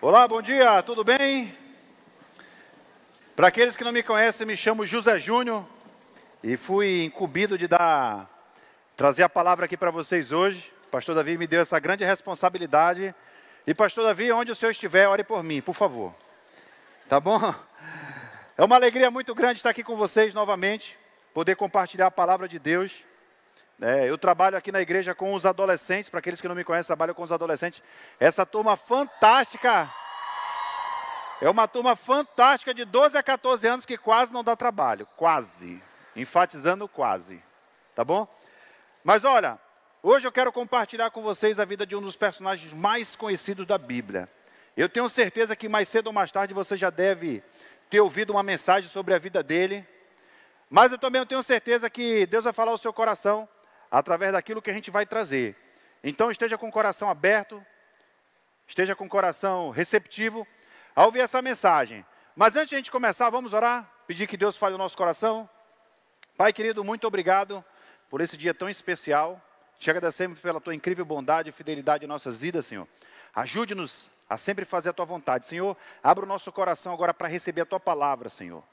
Olá, bom dia, tudo bem? Para aqueles que não me conhecem, me chamo José Júnior e fui incumbido de trazer a palavra aqui para vocês hoje. O pastor Davi me deu essa grande responsabilidade. E pastor Davi, onde o senhor estiver, ore por mim, por favor. Tá bom? É uma alegria muito grande estar aqui com vocês novamente, poder compartilhar a palavra de Deus. Eu trabalho aqui na igreja com os adolescentes, para aqueles que não me conhecem, trabalho com os adolescentes. Essa turma fantástica, é uma turma fantástica de 12 a 14 anos que quase não dá trabalho, quase, enfatizando quase, tá bom? Mas olha, hoje eu quero compartilhar com vocês a vida de um dos personagens mais conhecidos da Bíblia. Eu tenho certeza que mais cedo ou mais tarde você já deve ter ouvido uma mensagem sobre a vida dele, mas eu também tenho certeza que Deus vai falar ao seu coração através daquilo que a gente vai trazer. Então esteja com o coração aberto, esteja com o coração receptivo a ouvir essa mensagem. Mas antes de a gente começar, vamos orar, pedir que Deus fale no nosso coração. Pai querido, muito obrigado por esse dia tão especial. Te agradecemos pela tua incrível bondade e fidelidade em nossas vidas, Senhor. Ajude-nos a sempre fazer a tua vontade. Senhor, abra o nosso coração agora para receber a tua palavra, Senhor.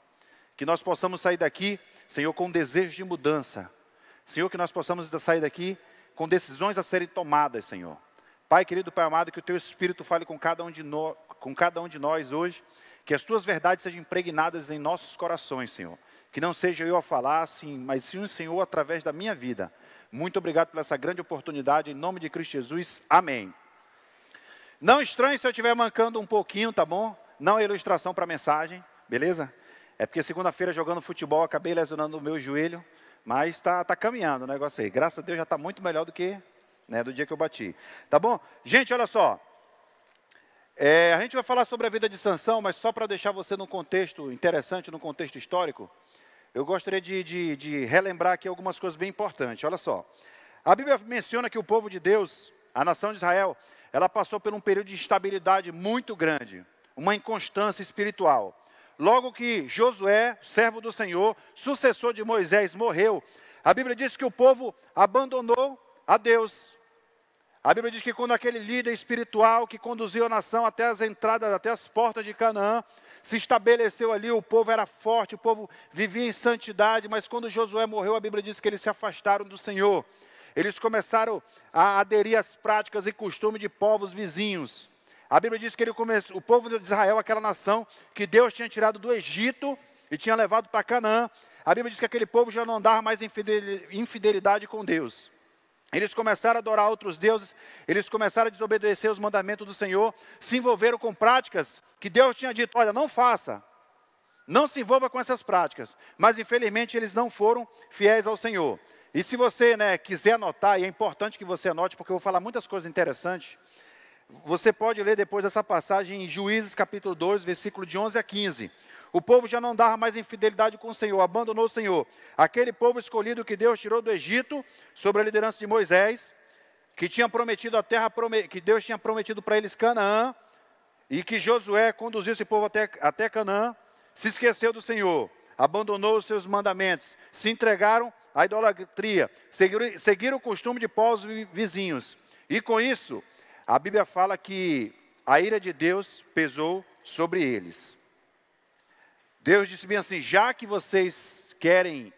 Que nós possamos sair daqui, Senhor, com desejo de mudança. Senhor, que nós possamos sair daqui com decisões a serem tomadas, Senhor. Pai querido, Pai amado, que o teu Espírito fale com cada um de nós hoje, que as tuas verdades sejam impregnadas em nossos corações, Senhor. Que não seja eu a falar, sim, mas sim o Senhor através da minha vida. Muito obrigado por essa grande oportunidade, em nome de Cristo Jesus, amém. Não estranhe se eu estiver mancando um pouquinho, tá bom? Não é ilustração para a mensagem, beleza? É porque segunda-feira jogando futebol, acabei lesionando o meu joelho, mas está caminhando o negócio aí. Graças a Deus já está muito melhor do que do dia que eu bati. Tá bom? Gente, olha só. A gente vai falar sobre a vida de Sansão, mas só para deixar você num contexto interessante, num contexto histórico, eu gostaria de relembrar aqui algumas coisas bem importantes. Olha só. A Bíblia menciona que o povo de Deus, a nação de Israel, ela passou por um período de instabilidade muito grande, uma inconstância espiritual. Logo que Josué, servo do Senhor, sucessor de Moisés, morreu, a Bíblia diz que o povo abandonou a Deus. A Bíblia diz que quando aquele líder espiritual que conduziu a nação até as entradas, até as portas de Canaã, se estabeleceu ali, o povo era forte, o povo vivia em santidade, mas quando Josué morreu, a Bíblia diz que eles se afastaram do Senhor. Eles começaram a aderir às práticas e costumes de povos vizinhos. A Bíblia diz que o povo de Israel, aquela nação que Deus tinha tirado do Egito e tinha levado para Canaã, a Bíblia diz que aquele povo já não andava mais em infidelidade com Deus. Eles começaram a adorar outros deuses, eles começaram a desobedecer os mandamentos do Senhor, se envolveram com práticas que Deus tinha dito, olha, não faça, não se envolva com essas práticas. Mas infelizmente eles não foram fiéis ao Senhor. E se você quiser anotar, e é importante que você anote, porque eu vou falar muitas coisas interessantes, você pode ler depois dessa passagem em Juízes capítulo 2, versículo de 11 a 15. O povo já não andava mais em fidelidade com o Senhor, abandonou o Senhor. Aquele povo escolhido que Deus tirou do Egito, sob a liderança de Moisés, que tinha prometido a terra, que Deus tinha prometido para eles Canaã, e que Josué conduziu esse povo até Canaã, se esqueceu do Senhor, abandonou os seus mandamentos, se entregaram à idolatria, seguiram o costume de povos vizinhos. E com isso, a Bíblia fala que a ira de Deus pesou sobre eles. Deus disse bem assim, já que vocês querem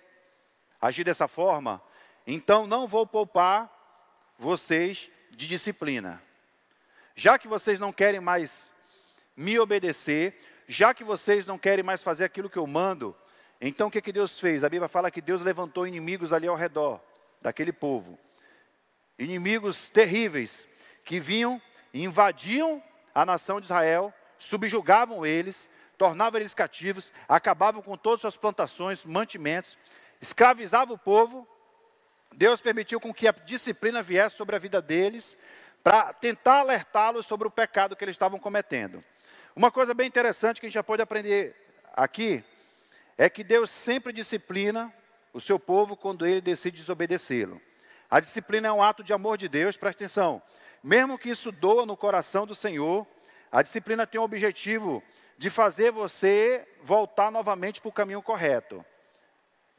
agir dessa forma, então não vou poupar vocês de disciplina. Já que vocês não querem mais me obedecer, já que vocês não querem mais fazer aquilo que eu mando, então o que Deus fez? A Bíblia fala que Deus levantou inimigos ali ao redor daquele povo. Inimigos terríveis que vinham e invadiam a nação de Israel, subjugavam eles, tornavam eles cativos, acabavam com todas as suas plantações, mantimentos, escravizavam o povo. Deus permitiu com que a disciplina viesse sobre a vida deles, para tentar alertá-los sobre o pecado que eles estavam cometendo. Uma coisa bem interessante que a gente já pode aprender aqui, é que Deus sempre disciplina o seu povo quando ele decide desobedecê-lo. A disciplina é um ato de amor de Deus, presta atenção. Mesmo que isso doa no coração do Senhor, a disciplina tem o objetivo de fazer você voltar novamente para o caminho correto.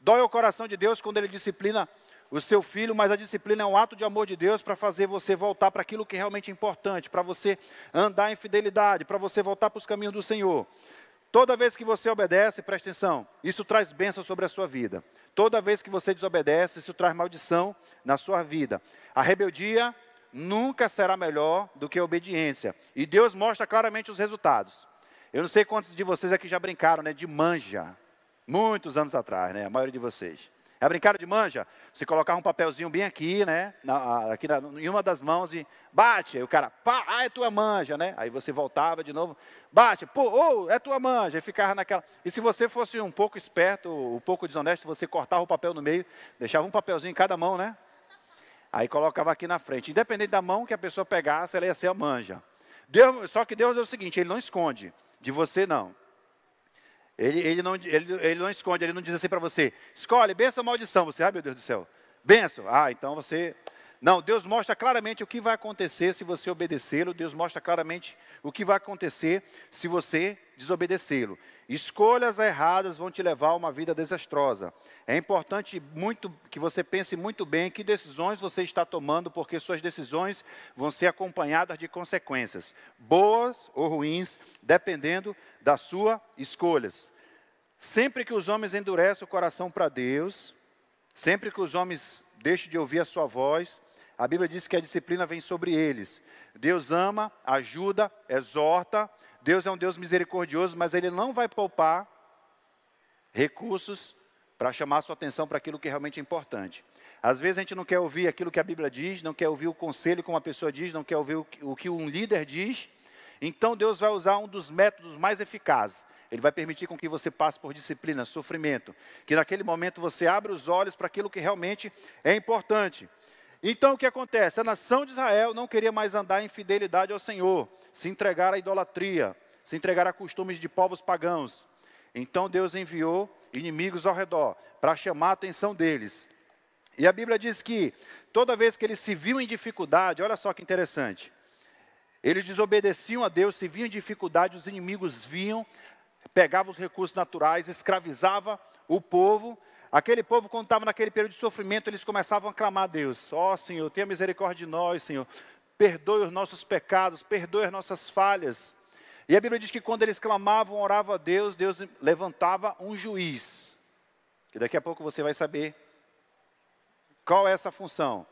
Dói o coração de Deus quando Ele disciplina o seu filho, mas a disciplina é um ato de amor de Deus para fazer você voltar para aquilo que realmente é importante, para você andar em fidelidade, para você voltar para os caminhos do Senhor. Toda vez que você obedece, presta atenção, isso traz bênção sobre a sua vida. Toda vez que você desobedece, isso traz maldição na sua vida. A rebeldia nunca será melhor do que a obediência. E Deus mostra claramente os resultados. Eu não sei quantos de vocês aqui já brincaram, né, de manja. Muitos anos atrás, né, a maioria de vocês. Já brincaram de manja? Você colocava um papelzinho bem aqui, né? Em uma das mãos e bate. Aí o cara, pá, é tua manja, né? Aí você voltava de novo, bate, pô, é tua manja. E ficava naquela. E se você fosse um pouco esperto, um pouco desonesto, você cortava o papel no meio, deixava um papelzinho em cada mão, né? Aí colocava aqui na frente. Independente da mão que a pessoa pegasse, ela ia ser a manja. Só que Deus é o seguinte, Ele não esconde. De você, não. Ele não esconde, Ele não diz assim para você, escolhe, bênção ou maldição. Você, meu Deus do céu, bênção. Então você... Não, Deus mostra claramente o que vai acontecer se você obedecê-lo. Deus mostra claramente o que vai acontecer se você desobedecê-lo. Escolhas erradas vão te levar a uma vida desastrosa. É importante muito que você pense muito bem que decisões você está tomando, porque suas decisões vão ser acompanhadas de consequências, boas ou ruins, dependendo das suas escolhas. Sempre que os homens endurecem o coração para Deus, sempre que os homens deixam de ouvir a sua voz, a Bíblia diz que a disciplina vem sobre eles. Deus ama, ajuda, exorta. Deus é um Deus misericordioso, mas Ele não vai poupar recursos para chamar a sua atenção para aquilo que realmente é importante. Às vezes a gente não quer ouvir aquilo que a Bíblia diz, não quer ouvir o conselho como a pessoa diz, não quer ouvir o que um líder diz. Então Deus vai usar um dos métodos mais eficazes. Ele vai permitir com que você passe por disciplina, sofrimento. Que naquele momento você abra os olhos para aquilo que realmente é importante. Então o que acontece? A nação de Israel não queria mais andar em fidelidade ao Senhor, se entregar à idolatria, se entregar a costumes de povos pagãos. Então Deus enviou inimigos ao redor para chamar a atenção deles. E a Bíblia diz que toda vez que eles se viam em dificuldade, olha só que interessante, eles desobedeciam a Deus, se viam em dificuldade, os inimigos vinham, pegavam os recursos naturais, escravizavam o povo. Aquele povo, quando estava naquele período de sofrimento, eles começavam a clamar a Deus. Senhor, tenha misericórdia de nós, Senhor. Perdoe os nossos pecados, perdoe as nossas falhas. E a Bíblia diz que quando eles clamavam, oravam a Deus, Deus levantava um juiz. Que daqui a pouco você vai saber qual é essa função.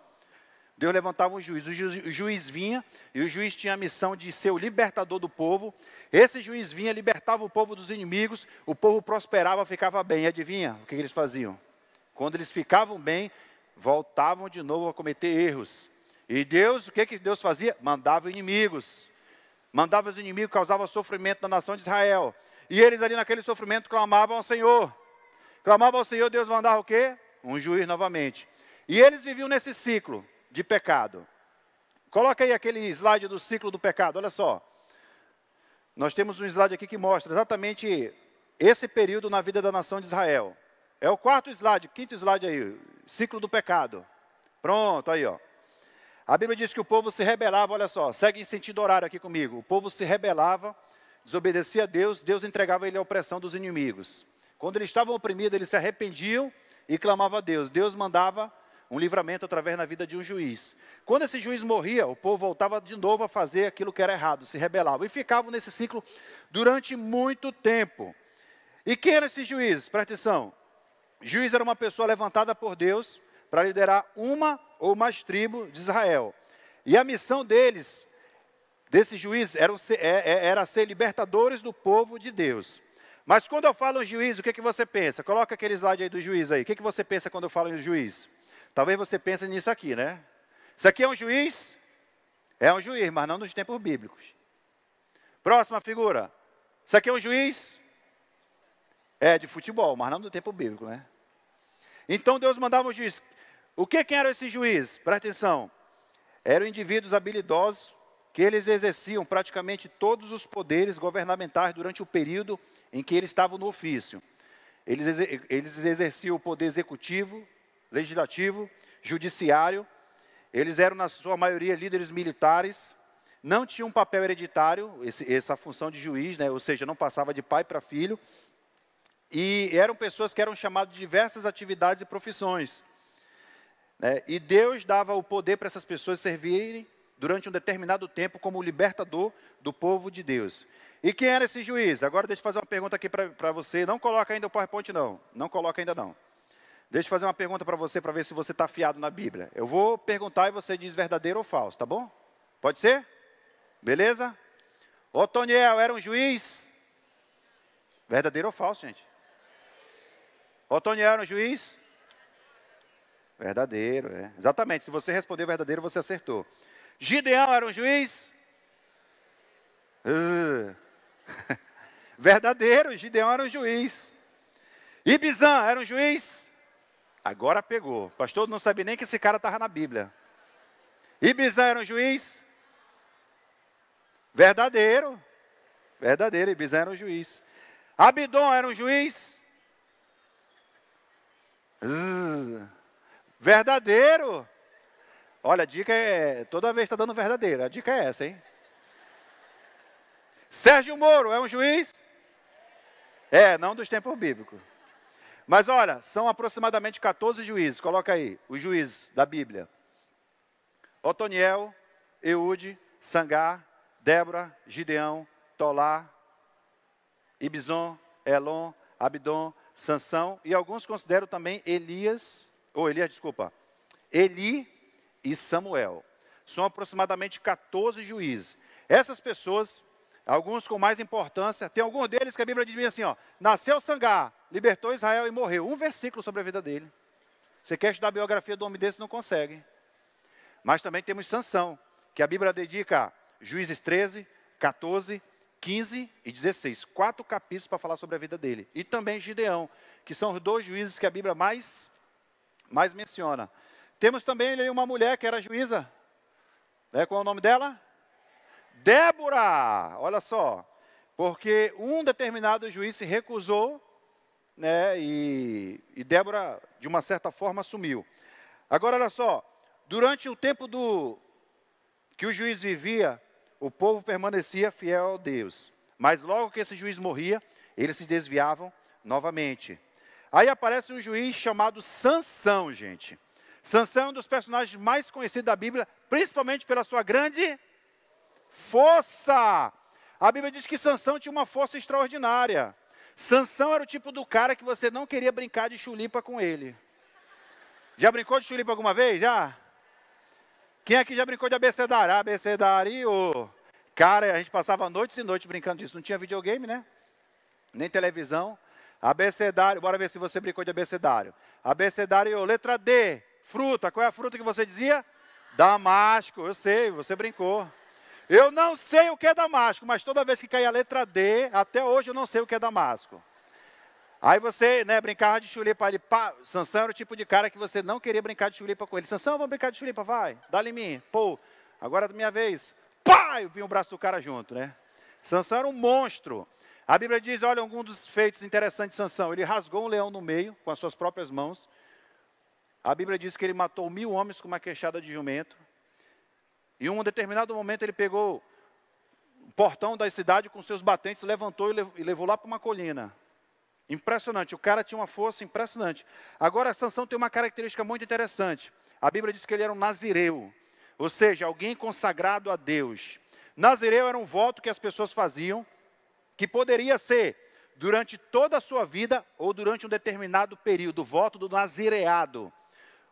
Deus levantava um juiz. O juiz vinha, e o juiz tinha a missão de ser o libertador do povo. Esse juiz vinha, libertava o povo dos inimigos, o povo prosperava, ficava bem. E adivinha o que eles faziam? Quando eles ficavam bem, voltavam de novo a cometer erros. E Deus, o que Deus fazia? Mandava inimigos. Mandava os inimigos, causava sofrimento na nação de Israel. E eles ali naquele sofrimento clamavam ao Senhor. Clamavam ao Senhor, Deus mandava o quê? Um juiz novamente. E eles viviam nesse ciclo de pecado. Coloca aí aquele slide do ciclo do pecado, olha só. Nós temos um slide aqui que mostra exatamente esse período na vida da nação de Israel. É o quarto slide, quinto slide aí, ciclo do pecado. Pronto, aí ó. A Bíblia diz que o povo se rebelava, olha só, segue em sentido horário aqui comigo. O povo se rebelava, desobedecia a Deus, Deus entregava ele à opressão dos inimigos. Quando eles estavam oprimidos, eles se arrependiam e clamavam a Deus. Deus mandava um livramento através da vida de um juiz. Quando esse juiz morria, o povo voltava de novo a fazer aquilo que era errado, se rebelava. E ficavam nesse ciclo durante muito tempo. E quem eram esses juízes? Presta atenção. Juiz era uma pessoa levantada por Deus para liderar uma ou mais tribos de Israel. E a missão deles, desse juiz, era ser libertadores do povo de Deus. Mas quando eu falo em juiz, o que você pensa? Coloca aquele slide aí do juiz aí. O que você pensa quando eu falo em juiz? Talvez você pense nisso aqui, né? Isso aqui é um juiz? É um juiz, mas não nos tempos bíblicos. Próxima figura. Isso aqui é um juiz? É de futebol, mas não do tempo bíblico, né? Então Deus mandava um juiz. Quem eram esses juízes? Presta atenção. Eram indivíduos habilidosos que eles exerciam praticamente todos os poderes governamentais durante o período em que eles estavam no ofício. Eles exerciam o poder executivo, legislativo, judiciário. Eles eram, na sua maioria, líderes militares. Não tinham um papel hereditário, essa função de juiz, né? Ou seja, não passava de pai para filho. E eram pessoas que eram chamadas de diversas atividades e profissões. né? E Deus dava o poder para essas pessoas servirem durante um determinado tempo como o libertador do povo de Deus. E quem era esse juiz? Agora deixa eu fazer uma pergunta aqui para você. Não coloca ainda o PowerPoint, não. Não coloca ainda, não. Deixa eu fazer uma pergunta para você, para ver se você está afiado na Bíblia. Eu vou perguntar e você diz verdadeiro ou falso, tá bom? Pode ser? Beleza? Otoniel era um juiz? Verdadeiro ou falso, gente? Otoniel era um juiz? Verdadeiro, é. Exatamente, se você responder verdadeiro, você acertou. Gideão era um juiz? Verdadeiro, Gideão era um juiz. Ibizan era um juiz? Agora pegou. Pastor, não sabia nem que esse cara estava na Bíblia. Ibizan era um juiz? Verdadeiro. Verdadeiro, Ibizan era um juiz. Abidom era um juiz? Verdadeiro. Olha, a dica é, toda vez está dando verdadeiro. A dica é essa, hein? Sérgio Moro é um juiz? É, não dos tempos bíblicos. Mas olha, são aproximadamente 14 juízes. Coloca aí, os juízes da Bíblia. Otoniel, Eude, Sangar, Débora, Gideão, Tolá, Ibizon, Elon, Abidom, Sansão. E alguns consideram também Eli e Samuel. São aproximadamente 14 juízes. Essas pessoas, alguns com mais importância, tem alguns deles que a Bíblia diz assim, ó, nasceu Sangar, libertou Israel e morreu. Um versículo sobre a vida dele. Você quer estudar a biografia do homem desse, não consegue. Mas também temos Sansão, que a Bíblia dedica a Juízes 13, 14, 15 e 16. 4 capítulos para falar sobre a vida dele. E também Gideão, que são os 2 juízes que a Bíblia mais menciona. Temos também uma mulher que era juíza. Qual é o nome dela? Débora. Olha só. Porque um determinado juiz se recusou, né, e Débora, de uma certa forma, assumiu. Agora, olha só. Durante o tempo que o juiz vivia, o povo permanecia fiel a Deus. Mas logo que esse juiz morria, eles se desviavam novamente. Aí aparece um juiz chamado Sansão, gente. Sansão é um dos personagens mais conhecidos da Bíblia, principalmente pela sua grande força. A Bíblia diz que Sansão tinha uma força extraordinária. Sansão era o tipo do cara que você não queria brincar de chulipa com ele. Já brincou de chulipa alguma vez? Já? Quem aqui já brincou de abecedário? Abecedário. Cara, a gente passava noites e noites brincando disso. Não tinha videogame, né? Nem televisão. Abecedário. Bora ver se você brincou de abecedário. Abecedário. Letra D. Fruta. Qual é a fruta que você dizia? Damasco. Eu sei, você brincou. Eu não sei o que é damasco, mas toda vez que caía a letra D, até hoje eu não sei o que é damasco. Aí você, né, brincava de chulipa ali. Sansão era o tipo de cara que você não queria brincar de chulipa com ele. Sansão, vamos brincar de chulipa, vai. Dá-lhe em mim. Pô, agora é da minha vez. Pá! E vinha o braço do cara junto, né? Sansão era um monstro. A Bíblia diz, olha, algum dos feitos interessantes de Sansão. Ele rasgou um leão no meio, com as suas próprias mãos. A Bíblia diz que ele matou 1000 homens com uma queixada de jumento. E em um determinado momento ele pegou o portão da cidade com seus batentes, levantou e levou lá para uma colina. Impressionante, o cara tinha uma força impressionante. Agora, Sansão tem uma característica muito interessante. A Bíblia diz que ele era um nazireu, ou seja, alguém consagrado a Deus. Nazireu era um voto que as pessoas faziam, que poderia ser durante toda a sua vida ou durante um determinado período, o voto do nazireado.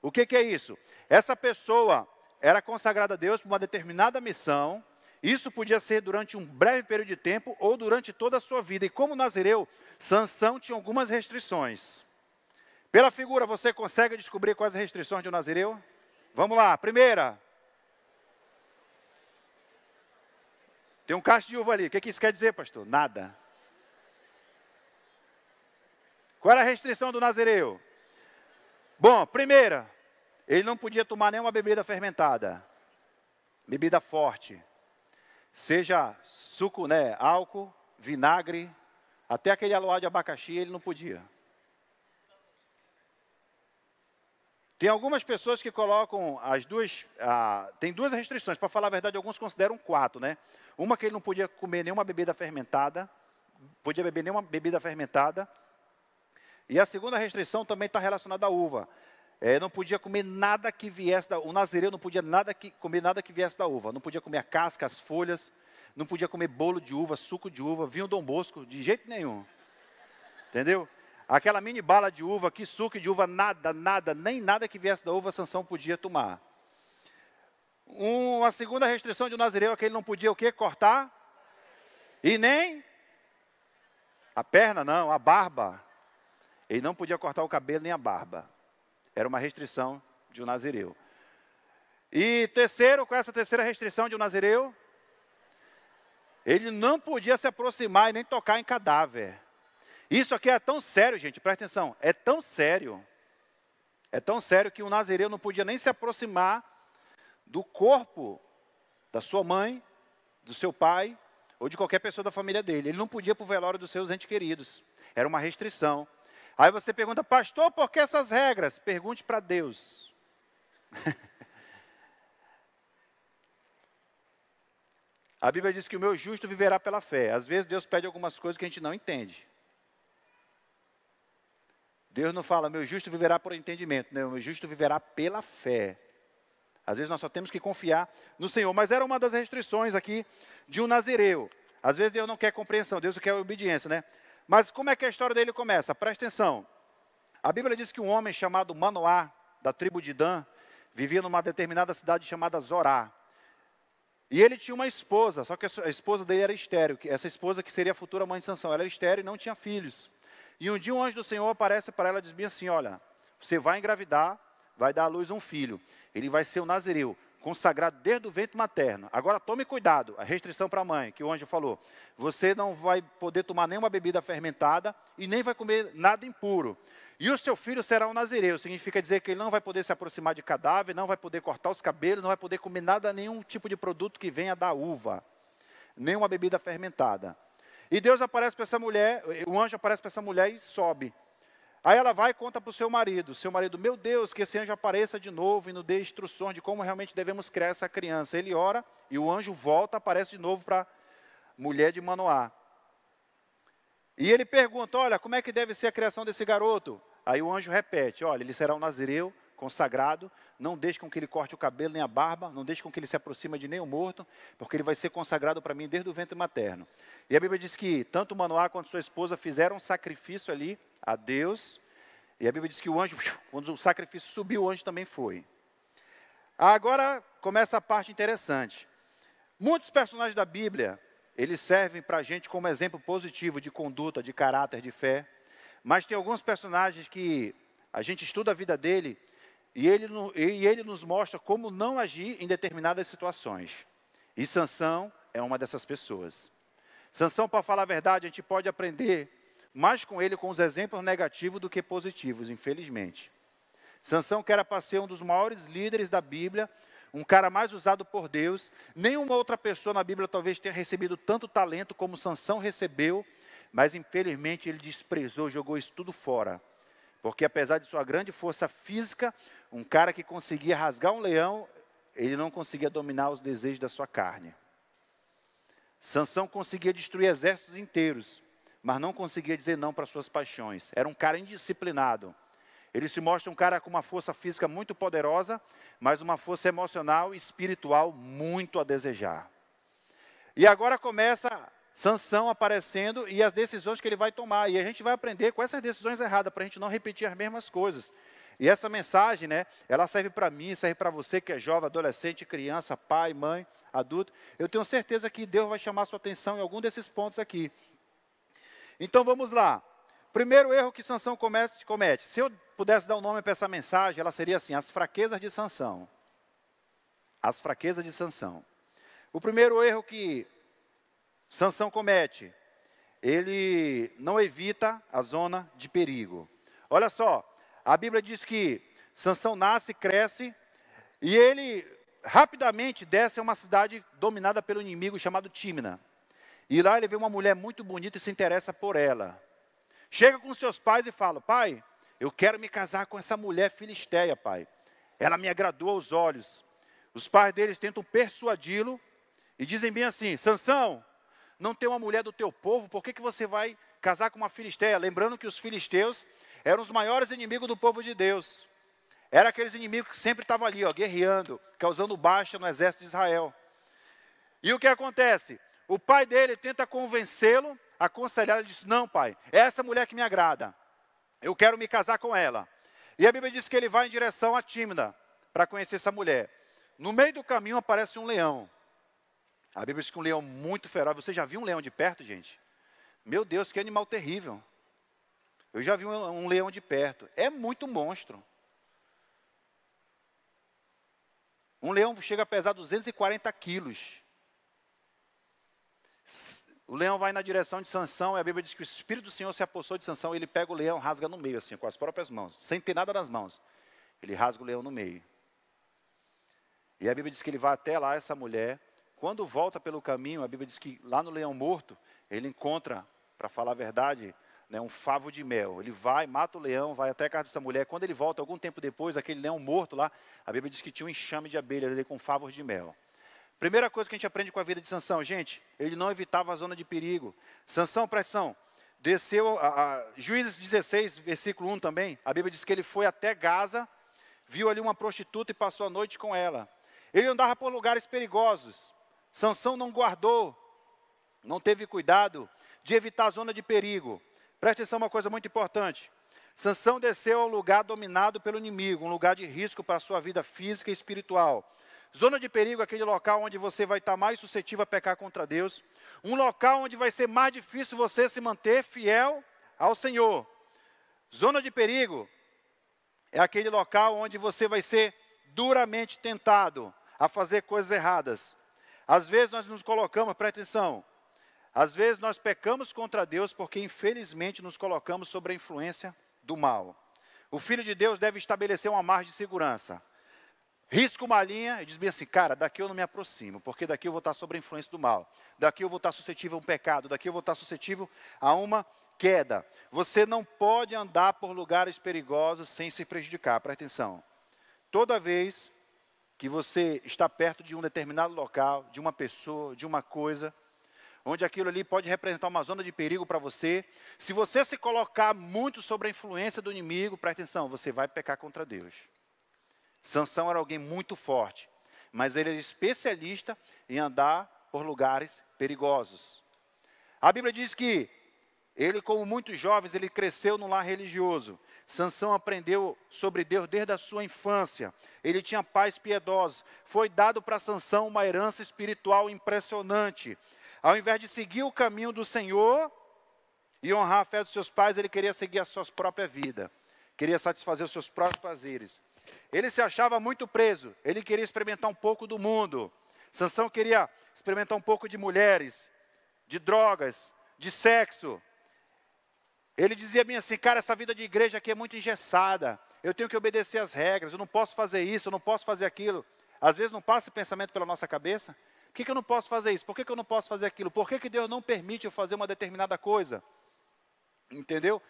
O que é isso? Essa pessoa era consagrada a Deus por uma determinada missão. Isso podia ser durante um breve período de tempo ou durante toda a sua vida. E como nazireu, Sansão tinha algumas restrições. Pela figura, você consegue descobrir quais as restrições de um nazireu? Vamos lá, primeira. Tem um cacho de uva ali. O que isso quer dizer, pastor? Nada. Qual era a restrição do nazireu? Bom, primeira, ele não podia tomar nenhuma bebida fermentada. Bebida forte. Seja suco, né, álcool, vinagre, até aquele aloá de abacaxi, ele não podia. Tem algumas pessoas que colocam as duas, tem 2 restrições, para falar a verdade, alguns consideram 4, né? Uma que ele não podia comer nenhuma bebida fermentada, podia beber nenhuma bebida fermentada, e a segunda restrição também está relacionada à uva. não podia comer nada que viesse da uva. O nazireu não podia comer nada que viesse da uva. Não podia comer a casca, as folhas. Não podia comer bolo de uva, suco de uva, vinho Dom Bosco, de jeito nenhum. Entendeu? Aquela mini bala de uva, que suco de uva, nada, nem nada que viesse da uva, Sansão podia tomar. Uma segunda restrição de um nazireu é que ele não podia o quê? Cortar. E nem a perna, não, a barba. Ele não podia cortar o cabelo nem a barba. Era uma restrição de um nazireu. E terceiro, com essa terceira restrição de um nazireu, ele não podia se aproximar e nem tocar em cadáver. Isso aqui é tão sério, gente, presta atenção. É tão sério que um nazireu não podia nem se aproximar do corpo da sua mãe, do seu pai, ou de qualquer pessoa da família dele. Ele não podia ir para o velório dos seus entes queridos. Era uma restrição. Aí você pergunta, pastor, por que essas regras? Pergunte para Deus. A Bíblia diz que o meu justo viverá pela fé. Às vezes Deus pede algumas coisas que a gente não entende. Deus não fala, meu justo viverá por entendimento. Não, meu justo viverá pela fé. Às vezes nós só temos que confiar no Senhor. Mas era uma das restrições aqui de um nazireu. Às vezes Deus não quer compreensão, Deus quer obediência, né? Mas como é que a história dele começa? Presta atenção. A Bíblia diz que um homem chamado Manoá, da tribo de Dan, vivia numa determinada cidade chamada Zorá. E ele tinha uma esposa, só que a esposa dele era estéril. Essa esposa que seria a futura mãe de Sansão, ela era estéril e não tinha filhos. E um dia um anjo do Senhor aparece para ela e diz bem assim, olha, você vai engravidar, vai dar à luz um filho. Ele vai ser um nazireu, consagrado desde o ventre materno. Agora tome cuidado, a restrição para a mãe, que o anjo falou. Você não vai poder tomar nenhuma bebida fermentada e nem vai comer nada impuro. E o seu filho será um nazireu, significa dizer que ele não vai poder se aproximar de cadáver, não vai poder cortar os cabelos, não vai poder comer nada, nenhum tipo de produto que venha da uva, nenhuma bebida fermentada. E Deus aparece para essa mulher, o anjo aparece para essa mulher e sobe. Aí ela vai e conta para o seu marido, meu Deus, que esse anjo apareça de novo e nos dê instruções de como realmente devemos criar essa criança. Ele ora e o anjo volta, aparece de novo para a mulher de Manoá. E ele pergunta, olha, como é que deve ser a criação desse garoto? Aí o anjo repete, olha, ele será um nazireu, consagrado, não deixe com que ele corte o cabelo nem a barba, não deixe com que ele se aproxime de nenhum morto, porque ele vai ser consagrado para mim desde o ventre materno. E a Bíblia diz que tanto Manoá quanto sua esposa fizeram um sacrifício ali a Deus, e a Bíblia diz que o anjo, quando o sacrifício subiu, o anjo também foi. Agora começa a parte interessante. Muitos personagens da Bíblia, eles servem para a gente como exemplo positivo de conduta, de caráter, de fé. Mas tem alguns personagens que a gente estuda a vida dele e ele nos mostra como não agir em determinadas situações. E Sansão é uma dessas pessoas. Sansão, para falar a verdade, a gente pode aprender mais com ele com os exemplos negativos do que positivos, infelizmente. Sansão, que era para ser um dos maiores líderes da Bíblia, um cara mais usado por Deus. Nenhuma outra pessoa na Bíblia talvez tenha recebido tanto talento como Sansão recebeu, mas infelizmente ele desprezou, jogou isso tudo fora. Porque apesar de sua grande força física, um cara que conseguia rasgar um leão, ele não conseguia dominar os desejos da sua carne. Sansão conseguia destruir exércitos inteiros, mas não conseguia dizer não para suas paixões. Era um cara indisciplinado. Ele se mostra um cara com uma força física muito poderosa, mas uma força emocional e espiritual muito a desejar. E agora começa Sansão aparecendo e as decisões que ele vai tomar. E a gente vai aprender com essas decisões erradas, para a gente não repetir as mesmas coisas. E essa mensagem, né, ela serve para mim, serve para você que é jovem, adolescente, criança, pai, mãe, adulto. Eu tenho certeza que Deus vai chamar a sua atenção em algum desses pontos aqui. Então vamos lá. Primeiro erro que Sansão comete. Se eu pudesse dar um nome para essa mensagem, ela seria assim, as fraquezas de Sansão. As fraquezas de Sansão. O primeiro erro que Sansão comete, ele não evita a zona de perigo. Olha só, a Bíblia diz que Sansão nasce, cresce, e ele rapidamente desce a uma cidade dominada pelo inimigo chamado Tímina. E lá ele vê uma mulher muito bonita e se interessa por ela. Chega com seus pais e fala, pai, eu quero me casar com essa mulher filisteia, pai. Ela me agradou aos olhos. Os pais deles tentam persuadi-lo e dizem bem assim, Sansão, não tem uma mulher do teu povo, por que você vai casar com uma filisteia? Lembrando que os filisteus eram os maiores inimigos do povo de Deus. Era aqueles inimigos que sempre estavam ali, ó, guerreando, causando baixa no exército de Israel. E o que acontece? O pai dele tenta convencê-lo, aconselhar, ele diz, não pai, é essa mulher que me agrada, eu quero me casar com ela. E a Bíblia diz que ele vai em direção a Tímina, para conhecer essa mulher. No meio do caminho aparece um leão. A Bíblia diz que um leão muito feroz. Você já viu um leão de perto, gente? Meu Deus, que animal terrível. Eu já vi um leão de perto. É muito monstro. Um leão chega a pesar 240 quilos. O leão vai na direção de Sansão, e a Bíblia diz que o Espírito do Senhor se apossou de Sansão, e ele pega o leão, rasga no meio, assim, com as próprias mãos, sem ter nada nas mãos. Ele rasga o leão no meio. E a Bíblia diz que ele vai até lá, essa mulher. Quando volta pelo caminho, a Bíblia diz que lá no leão morto, ele encontra, para falar a verdade, né, um favo de mel. Ele vai, mata o leão, vai até a casa dessa mulher. Quando ele volta, algum tempo depois, aquele leão morto lá, a Bíblia diz que tinha um enxame de abelhas ali com favos de mel. Primeira coisa que a gente aprende com a vida de Sansão, gente, ele não evitava a zona de perigo. Sansão, presta atenção, desceu, Juízes 16, versículo 1 também, a Bíblia diz que ele foi até Gaza, viu ali uma prostituta e passou a noite com ela. Ele andava por lugares perigosos. Sansão não guardou, não teve cuidado de evitar a zona de perigo. Presta atenção, uma coisa muito importante. Sansão desceu a um lugar dominado pelo inimigo, um lugar de risco para a sua vida física e espiritual. Zona de perigo é aquele local onde você vai estar mais suscetível a pecar contra Deus. Um local onde vai ser mais difícil você se manter fiel ao Senhor. Zona de perigo é aquele local onde você vai ser duramente tentado a fazer coisas erradas. Às vezes nós nos colocamos, presta atenção, às vezes nós pecamos contra Deus porque infelizmente nos colocamos sob a influência do mal. O Filho de Deus deve estabelecer uma margem de segurança. Risca uma linha e diz bem assim, cara, daqui eu não me aproximo, porque daqui eu vou estar sob a influência do mal. Daqui eu vou estar suscetível a um pecado, daqui eu vou estar suscetível a uma queda. Você não pode andar por lugares perigosos sem se prejudicar, presta atenção. Toda vez que você está perto de um determinado local, de uma pessoa, de uma coisa, onde aquilo ali pode representar uma zona de perigo para você, se você se colocar muito sob a influência do inimigo, presta atenção, você vai pecar contra Deus. Sansão era alguém muito forte, mas ele era especialista em andar por lugares perigosos. A Bíblia diz que ele, como muitos jovens, ele cresceu num lar religioso. Sansão aprendeu sobre Deus desde a sua infância. Ele tinha pais piedosos. Foi dado para Sansão uma herança espiritual impressionante. Ao invés de seguir o caminho do Senhor e honrar a fé dos seus pais, ele queria seguir a sua própria vida. Queria satisfazer os seus próprios prazeres. Ele se achava muito preso. Ele queria experimentar um pouco do mundo. Sansão queria experimentar um pouco de mulheres, de drogas, de sexo. Ele dizia bem assim, cara, essa vida de igreja aqui é muito engessada. Eu tenho que obedecer às regras, eu não posso fazer isso, eu não posso fazer aquilo. Às vezes não passa esse pensamento pela nossa cabeça. Por que eu não posso fazer isso? Por que eu não posso fazer aquilo? Por que Deus não permite eu fazer uma determinada coisa? Entendeu?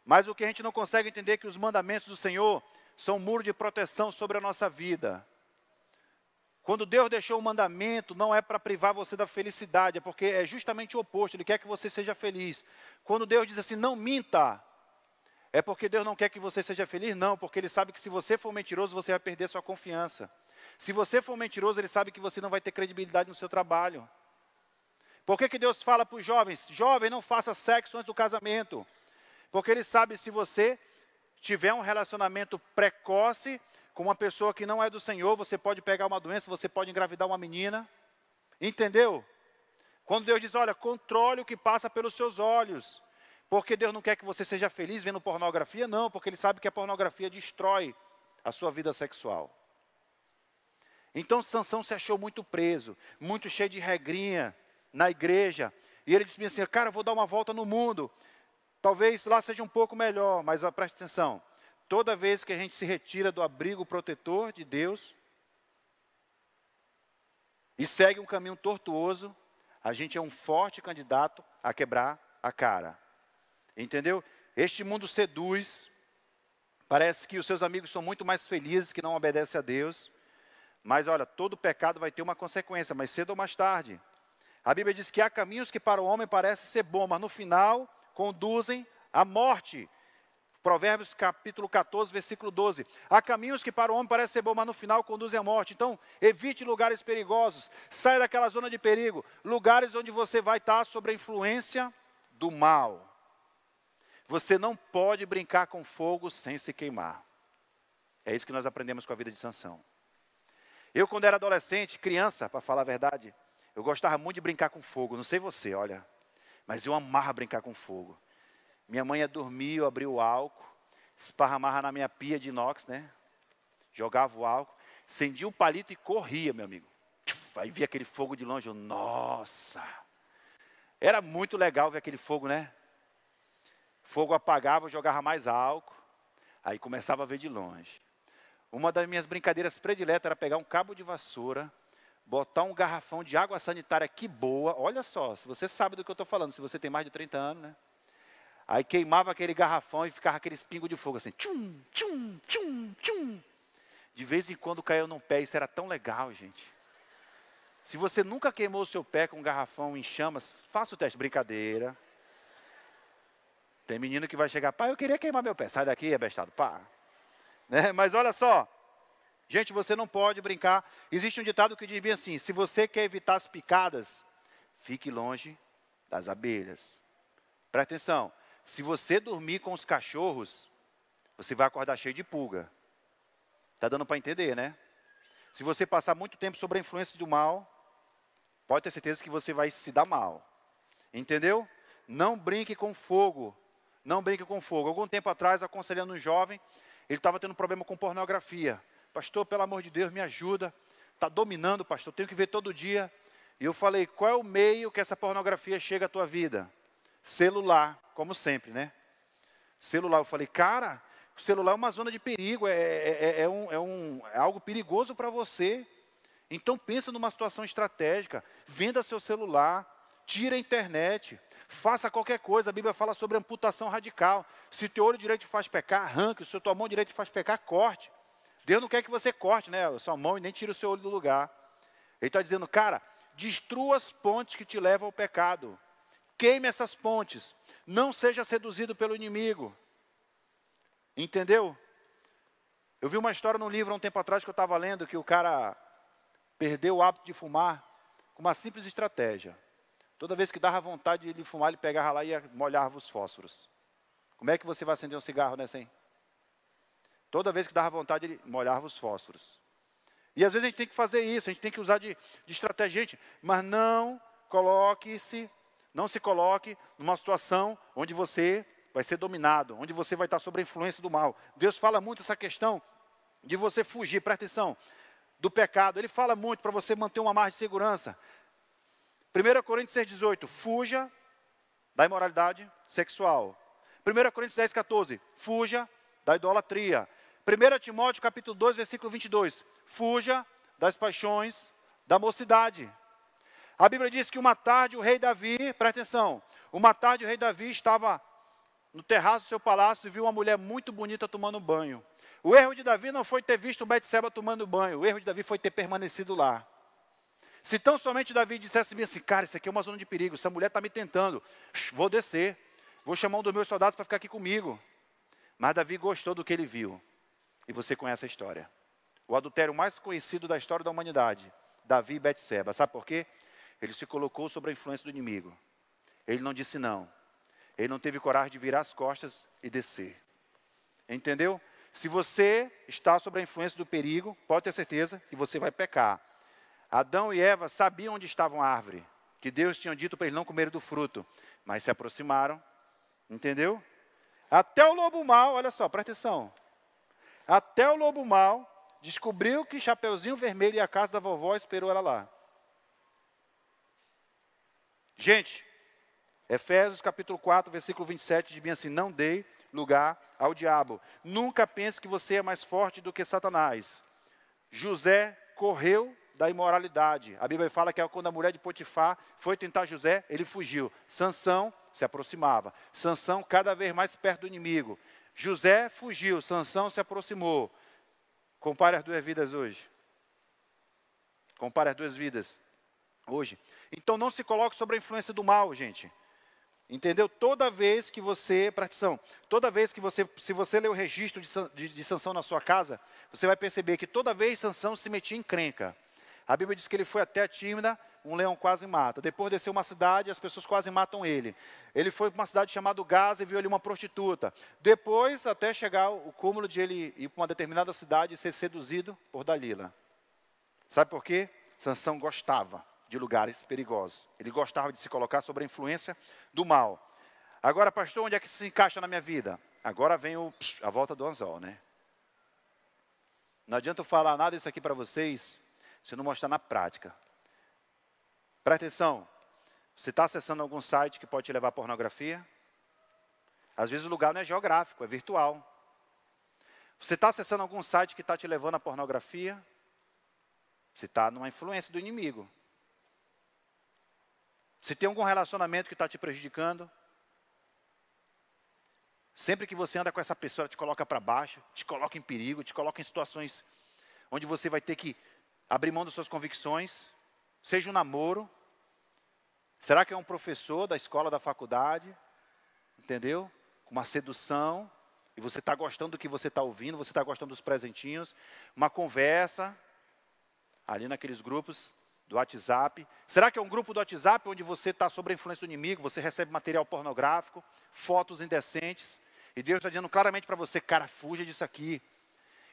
Mas o que a gente não consegue entender é que os mandamentos do Senhor são um muro de proteção sobre a nossa vida. Quando Deus deixou um mandamento, não é para privar você da felicidade, é porque é justamente o oposto, Ele quer que você seja feliz. Quando Deus diz assim, não minta, é porque Deus não quer que você seja feliz? Não, porque Ele sabe que se você for mentiroso, você vai perder sua confiança. Se você for mentiroso, Ele sabe que você não vai ter credibilidade no seu trabalho. Por que Deus fala para os jovens, jovem, não faça sexo antes do casamento? Porque Ele sabe se você tiver um relacionamento precoce com uma pessoa que não é do Senhor, você pode pegar uma doença, você pode engravidar uma menina. Entendeu? Quando Deus diz, olha, controle o que passa pelos seus olhos. Porque Deus não quer que você seja feliz vendo pornografia? Não, porque Ele sabe que a pornografia destrói a sua vida sexual. Então Sansão se achou muito preso, muito cheio de regrinha na igreja. E ele disse assim, cara, eu vou dar uma volta no mundo. Talvez lá seja um pouco melhor, mas ó, preste atenção. Toda vez que a gente se retira do abrigo protetor de Deus e segue um caminho tortuoso, a gente é um forte candidato a quebrar a cara. Entendeu? Este mundo seduz. Parece que os seus amigos são muito mais felizes que não obedecem a Deus. Mas olha, todo pecado vai ter uma consequência, mais cedo ou mais tarde. A Bíblia diz que há caminhos que para o homem parecem ser bons, mas no final conduzem à morte. Provérbios capítulo 14, versículo 12. Há caminhos que para o homem parecem ser bons, mas no final conduzem à morte. Então, evite lugares perigosos. Saia daquela zona de perigo. Lugares onde você vai estar sob a influência do mal. Você não pode brincar com fogo sem se queimar. É isso que nós aprendemos com a vida de Sansão. Eu, quando era adolescente, criança, para falar a verdade, eu gostava muito de brincar com fogo. Não sei você, olha. Mas eu amava brincar com fogo. Minha mãe ia dormir, eu abria o álcool, esparramava na minha pia de inox, né? Jogava o álcool, acendia o palito e corria, meu amigo. Aí via aquele fogo de longe, nossa! Era muito legal ver aquele fogo, né? Fogo apagava, eu jogava mais álcool, aí começava a ver de longe. Uma das minhas brincadeiras prediletas era pegar um cabo de vassoura, botar um garrafão de água sanitária que boa, olha só, se você sabe do que eu estou falando, se você tem mais de 30 anos, né? Aí queimava aquele garrafão e ficava aqueles pingos de fogo assim. Tchum, tchum, tchum, tchum. De vez em quando caiu no pé, isso era tão legal, gente. Se você nunca queimou o seu pé com um garrafão em chamas, faça o teste, brincadeira. Tem menino que vai chegar, pai, eu queria queimar meu pé. Sai daqui, abestado, pá. Né? Mas olha só, gente, você não pode brincar. Existe um ditado que diz bem assim, se você quer evitar as picadas, fique longe das abelhas. Presta atenção. Se você dormir com os cachorros, você vai acordar cheio de pulga. Está dando para entender, né? Se você passar muito tempo sob a influência do mal, pode ter certeza que você vai se dar mal. Entendeu? Não brinque com fogo. Não brinque com fogo. Algum tempo atrás, aconselhando um jovem, ele estava tendo problema com pornografia. Pastor, pelo amor de Deus, me ajuda. Está dominando, pastor, tenho que ver todo dia. E eu falei, qual é o meio que essa pornografia chega à tua vida? Celular, como sempre, né? Celular, eu falei, cara, o celular é uma zona de perigo, é algo perigoso para você. Então pensa numa situação estratégica, venda seu celular, tira a internet, faça qualquer coisa. A Bíblia fala sobre amputação radical. Se o teu olho direito te faz pecar, arranque. Se a tua mão direita te faz pecar, corte. Deus não quer que você corte, né, a sua mão e nem tire o seu olho do lugar. Ele está dizendo, cara, destrua as pontes que te levam ao pecado. Queime essas pontes. Não seja seduzido pelo inimigo. Entendeu? Eu vi uma história num livro há um tempo atrás que eu estava lendo, que o cara perdeu o hábito de fumar com uma simples estratégia. Toda vez que dava vontade de fumar, ele pegava lá e molhava os fósforos. Como é que você vai acender um cigarro nessa aí? Toda vez que dava vontade, ele molhava os fósforos. E às vezes a gente tem que fazer isso, a gente tem que usar de estratégia, gente, mas não se coloque numa situação onde você vai ser dominado, onde você vai estar sob a influência do mal. Deus fala muito essa questão de você fugir, presta atenção, do pecado. Ele fala muito para você manter uma margem de segurança. 1 Coríntios 6,18, fuja da imoralidade sexual. 1 Coríntios 10,14, fuja da idolatria. 1 Timóteo capítulo 2, versículo 22, fuja das paixões da mocidade. A Bíblia diz que uma tarde o rei Davi, presta atenção, uma tarde o rei Davi estava no terraço do seu palácio e viu uma mulher muito bonita tomando banho. O erro de Davi não foi ter visto Betseba tomando banho, o erro de Davi foi ter permanecido lá. Se tão somente Davi dissesse assim, cara, isso aqui é uma zona de perigo, essa mulher está me tentando, vou descer, vou chamar um dos meus soldados para ficar aqui comigo. Mas Davi gostou do que ele viu, e você conhece a história. O adultério mais conhecido da história da humanidade, Davi e Betseba, sabe por quê? Ele se colocou sob a influência do inimigo. Ele não disse não. Ele não teve coragem de virar as costas e descer. Entendeu? Se você está sob a influência do perigo, pode ter certeza que você vai pecar. Adão e Eva sabiam onde estava a árvore, que Deus tinha dito para eles não comerem do fruto, mas se aproximaram. Entendeu? Até o lobo mau, olha só, presta atenção. Até o lobo mau descobriu que Chapeuzinho Vermelho e a casa da vovó esperou ela lá. Gente, Efésios capítulo 4, versículo 27, diz bem assim, não dê lugar ao diabo. Nunca pense que você é mais forte do que Satanás. José correu da imoralidade. A Bíblia fala que quando a mulher de Potifar foi tentar José, ele fugiu. Sansão se aproximava. Sansão cada vez mais perto do inimigo. José fugiu, Sansão se aproximou. Compare as duas vidas hoje. Compare as duas vidas hoje. Então não se coloque sob a influência do mal, gente. Entendeu? Toda vez que você, presta atenção, toda vez que você, se você ler o registro de Sansão na sua casa, você vai perceber que toda vez Sansão se metia em encrenca. A Bíblia diz que ele foi até Tímina, um leão quase mata. Depois desceu uma cidade, as pessoas quase matam ele. Ele foi para uma cidade chamada Gaza e viu ali uma prostituta. Depois, até chegar o cúmulo de ele ir para uma determinada cidade e ser seduzido por Dalila. Sabe por quê? Sansão gostava de lugares perigosos. Ele gostava de se colocar sob a influência do mal. Agora, pastor, onde é que isso se encaixa na minha vida? Agora vem a volta do anzol, né? Não adianta eu falar nada disso aqui para vocês se eu não mostrar na prática. Presta atenção. Você está acessando algum site que pode te levar à pornografia? Às vezes o lugar não é geográfico, é virtual. Você está acessando algum site que está te levando à pornografia? Você está numa influência do inimigo. Se tem algum relacionamento que está te prejudicando, sempre que você anda com essa pessoa, ela te coloca para baixo, te coloca em perigo, te coloca em situações onde você vai ter que abrir mão das suas convicções, seja um namoro, será que é um professor da escola, da faculdade, entendeu? Com uma sedução, e você está gostando do que você está ouvindo, você está gostando dos presentinhos, uma conversa, ali naqueles grupos do WhatsApp. Será que é um grupo do WhatsApp onde você está sob a influência do inimigo, você recebe material pornográfico, fotos indecentes, e Deus está dizendo claramente para você, cara, fuja disso aqui.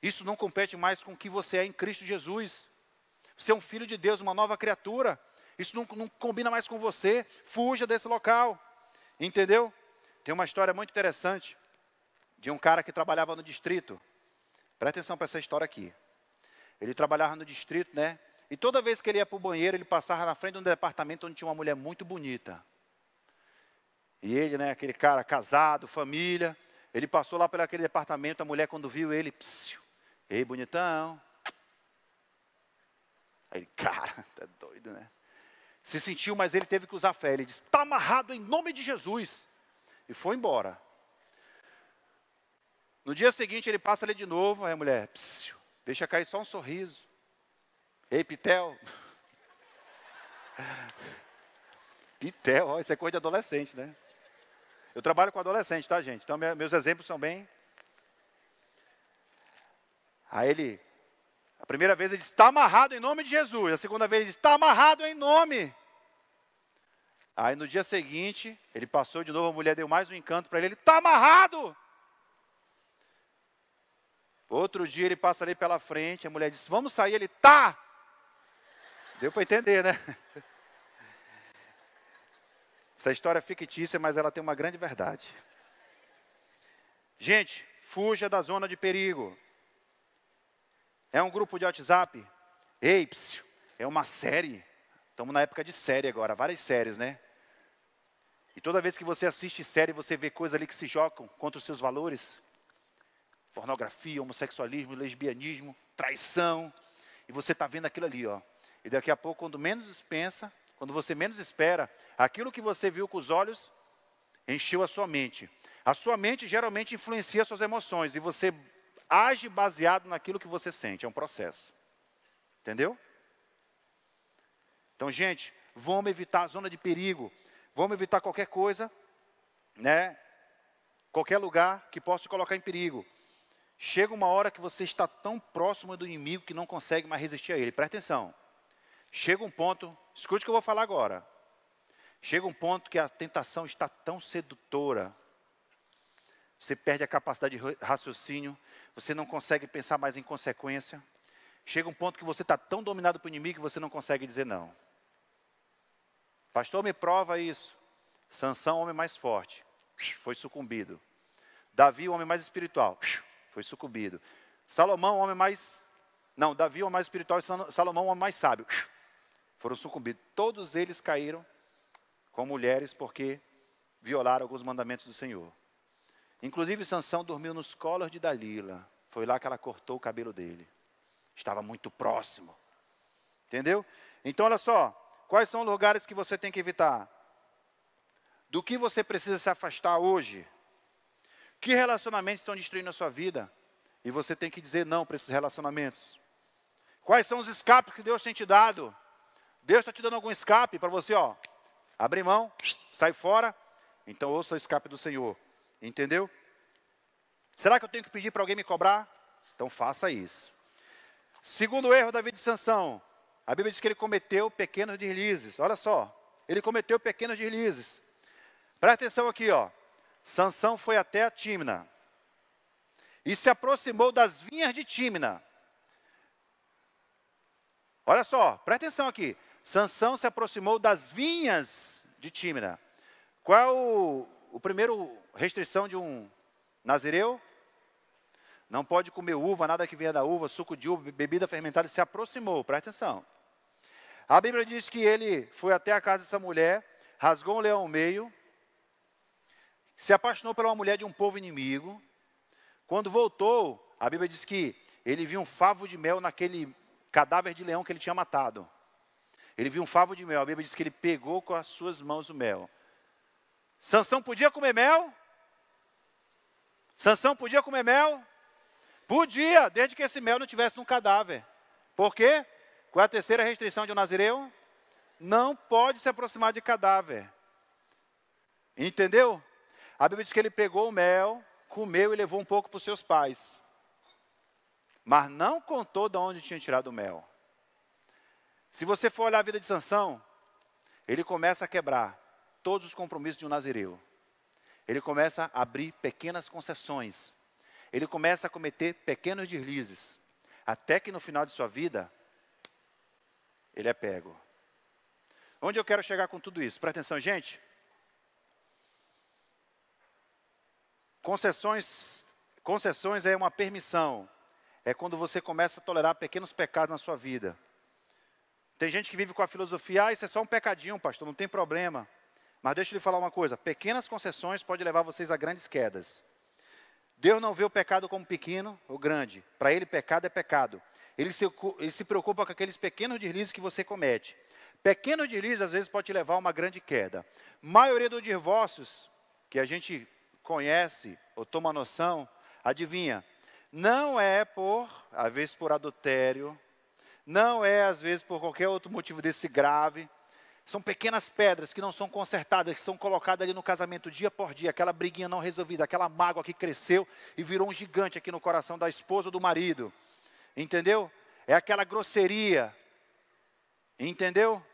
Isso não compete mais com o que você é em Cristo Jesus. Você é um filho de Deus, uma nova criatura. Isso não combina mais com você. Fuja desse local. Entendeu? Tem uma história muito interessante de um cara que trabalhava no distrito. Presta atenção para essa história aqui. Ele trabalhava no distrito, né? E toda vez que ele ia para o banheiro, ele passava na frente de um departamento onde tinha uma mulher muito bonita. E ele, né, aquele cara casado, família, ele passou lá por aquele departamento, a mulher quando viu ele, psiu, ei, bonitão. Aí ele, cara, tá doido, né? Se sentiu, mas ele teve que usar fé. Ele disse, está amarrado em nome de Jesus. E foi embora. No dia seguinte, ele passa ali de novo, aí a mulher, psiu, deixa cair só um sorriso. Ei, Pitel. Pitel, ó, isso é coisa de adolescente, né? Eu trabalho com adolescente, tá, gente? Então, meus exemplos são bem... Aí ele... A primeira vez ele disse, está amarrado em nome de Jesus. A segunda vez ele disse, está amarrado em nome. Aí no dia seguinte, ele passou de novo, a mulher deu mais um encanto para ele está amarrado. Outro dia ele passa ali pela frente, a mulher disse, vamos sair, ele tá. Deu para entender, né? Essa história é fictícia, mas ela tem uma grande verdade. Gente, fuja da zona de perigo. É um grupo de WhatsApp? Ei, psiu, é uma série. Estamos na época de série agora, várias séries, né? E toda vez que você assiste série, você vê coisas ali que se jogam contra os seus valores. Pornografia, homossexualismo, lesbianismo, traição. E você está vendo aquilo ali, ó. E daqui a pouco, quando menos pensa, quando você menos espera, aquilo que você viu com os olhos, encheu a sua mente. A sua mente geralmente influencia as suas emoções. E você age baseado naquilo que você sente. É um processo. Entendeu? Então, gente, vamos evitar a zona de perigo. Vamos evitar qualquer coisa, né? Qualquer lugar que possa te colocar em perigo. Chega uma hora que você está tão próximo do inimigo que não consegue mais resistir a ele. Presta atenção. Chega um ponto, escute o que eu vou falar agora. Chega um ponto que a tentação está tão sedutora. Você perde a capacidade de raciocínio. Você não consegue pensar mais em consequência. Chega um ponto que você está tão dominado pelo inimigo que você não consegue dizer não. Pastor, me prova isso. Sansão, homem mais forte, foi sucumbido. Davi, o homem mais espiritual, foi sucumbido. Salomão, o homem mais... Não, Davi, o homem mais espiritual, e Salomão, o homem mais sábio, foram sucumbidos. Todos eles caíram com mulheres porque violaram alguns mandamentos do Senhor. Inclusive, Sansão dormiu nos colos de Dalila. Foi lá que ela cortou o cabelo dele. Estava muito próximo. Entendeu? Então, olha só. Quais são os lugares que você tem que evitar? Do que você precisa se afastar hoje? Que relacionamentos estão destruindo a sua vida? E você tem que dizer não para esses relacionamentos. Quais são os escapes que Deus tem te dado? Deus está te dando algum escape para você, ó, abrir mão, sai fora Então ouça o escape do Senhor. Entendeu? Será que eu tenho que pedir para alguém me cobrar? Então faça isso. Segundo erro da vida de Sansão. A Bíblia diz que ele cometeu pequenos deslizes. Olha só. Ele cometeu pequenos deslizes. Presta atenção aqui, ó. Sansão foi até a Tímina. E se aproximou das vinhas de Tímina. Olha só, presta atenção aqui. Sansão se aproximou das vinhas de Tímina. Qual é o primeiro restrição de um nazireu? Não pode comer uva, nada que venha da uva, suco de uva, bebida fermentada. Ele se aproximou, presta atenção. A Bíblia diz que ele foi até a casa dessa mulher, rasgou um leão ao meio, se apaixonou por uma mulher de um povo inimigo. Quando voltou, a Bíblia diz que ele viu um favo de mel naquele cadáver de leão que ele tinha matado. Ele viu um favo de mel. A Bíblia diz que ele pegou com as suas mãos o mel. Sansão podia comer mel? Sansão podia comer mel? Podia, desde que esse mel não estivesse no cadáver. Por quê? Qual é a terceira restrição de um nazireu? Não pode se aproximar de cadáver. Entendeu? A Bíblia diz que ele pegou o mel, comeu e levou um pouco para os seus pais. Mas não contou de onde tinha tirado o mel. Se você for olhar a vida de Sansão, ele começa a quebrar todos os compromissos de um nazireu. Ele começa a abrir pequenas concessões. Ele começa a cometer pequenos deslizes. Até que no final de sua vida, ele é pego. Onde eu quero chegar com tudo isso? Presta atenção, gente. Concessões é uma permissão. É quando você começa a tolerar pequenos pecados na sua vida. Tem gente que vive com a filosofia, isso é só um pecadinho, pastor, não tem problema. Mas deixa eu lhe falar uma coisa, pequenas concessões podem levar vocês a grandes quedas. Deus não vê o pecado como pequeno ou grande. Para ele, pecado é pecado. Ele se preocupa com aqueles pequenos deslizes que você comete. Pequenos deslizes, às vezes, pode te levar a uma grande queda. Maioria dos divórcios que a gente conhece ou toma noção, adivinha? Não é às vezes por adultério, não é às vezes por qualquer outro motivo desse grave. São pequenas pedras que não são consertadas, que são colocadas ali no casamento dia por dia, aquela briguinha não resolvida, aquela mágoa que cresceu e virou um gigante aqui no coração da esposa ou do marido. Entendeu? É aquela grosseria. Entendeu?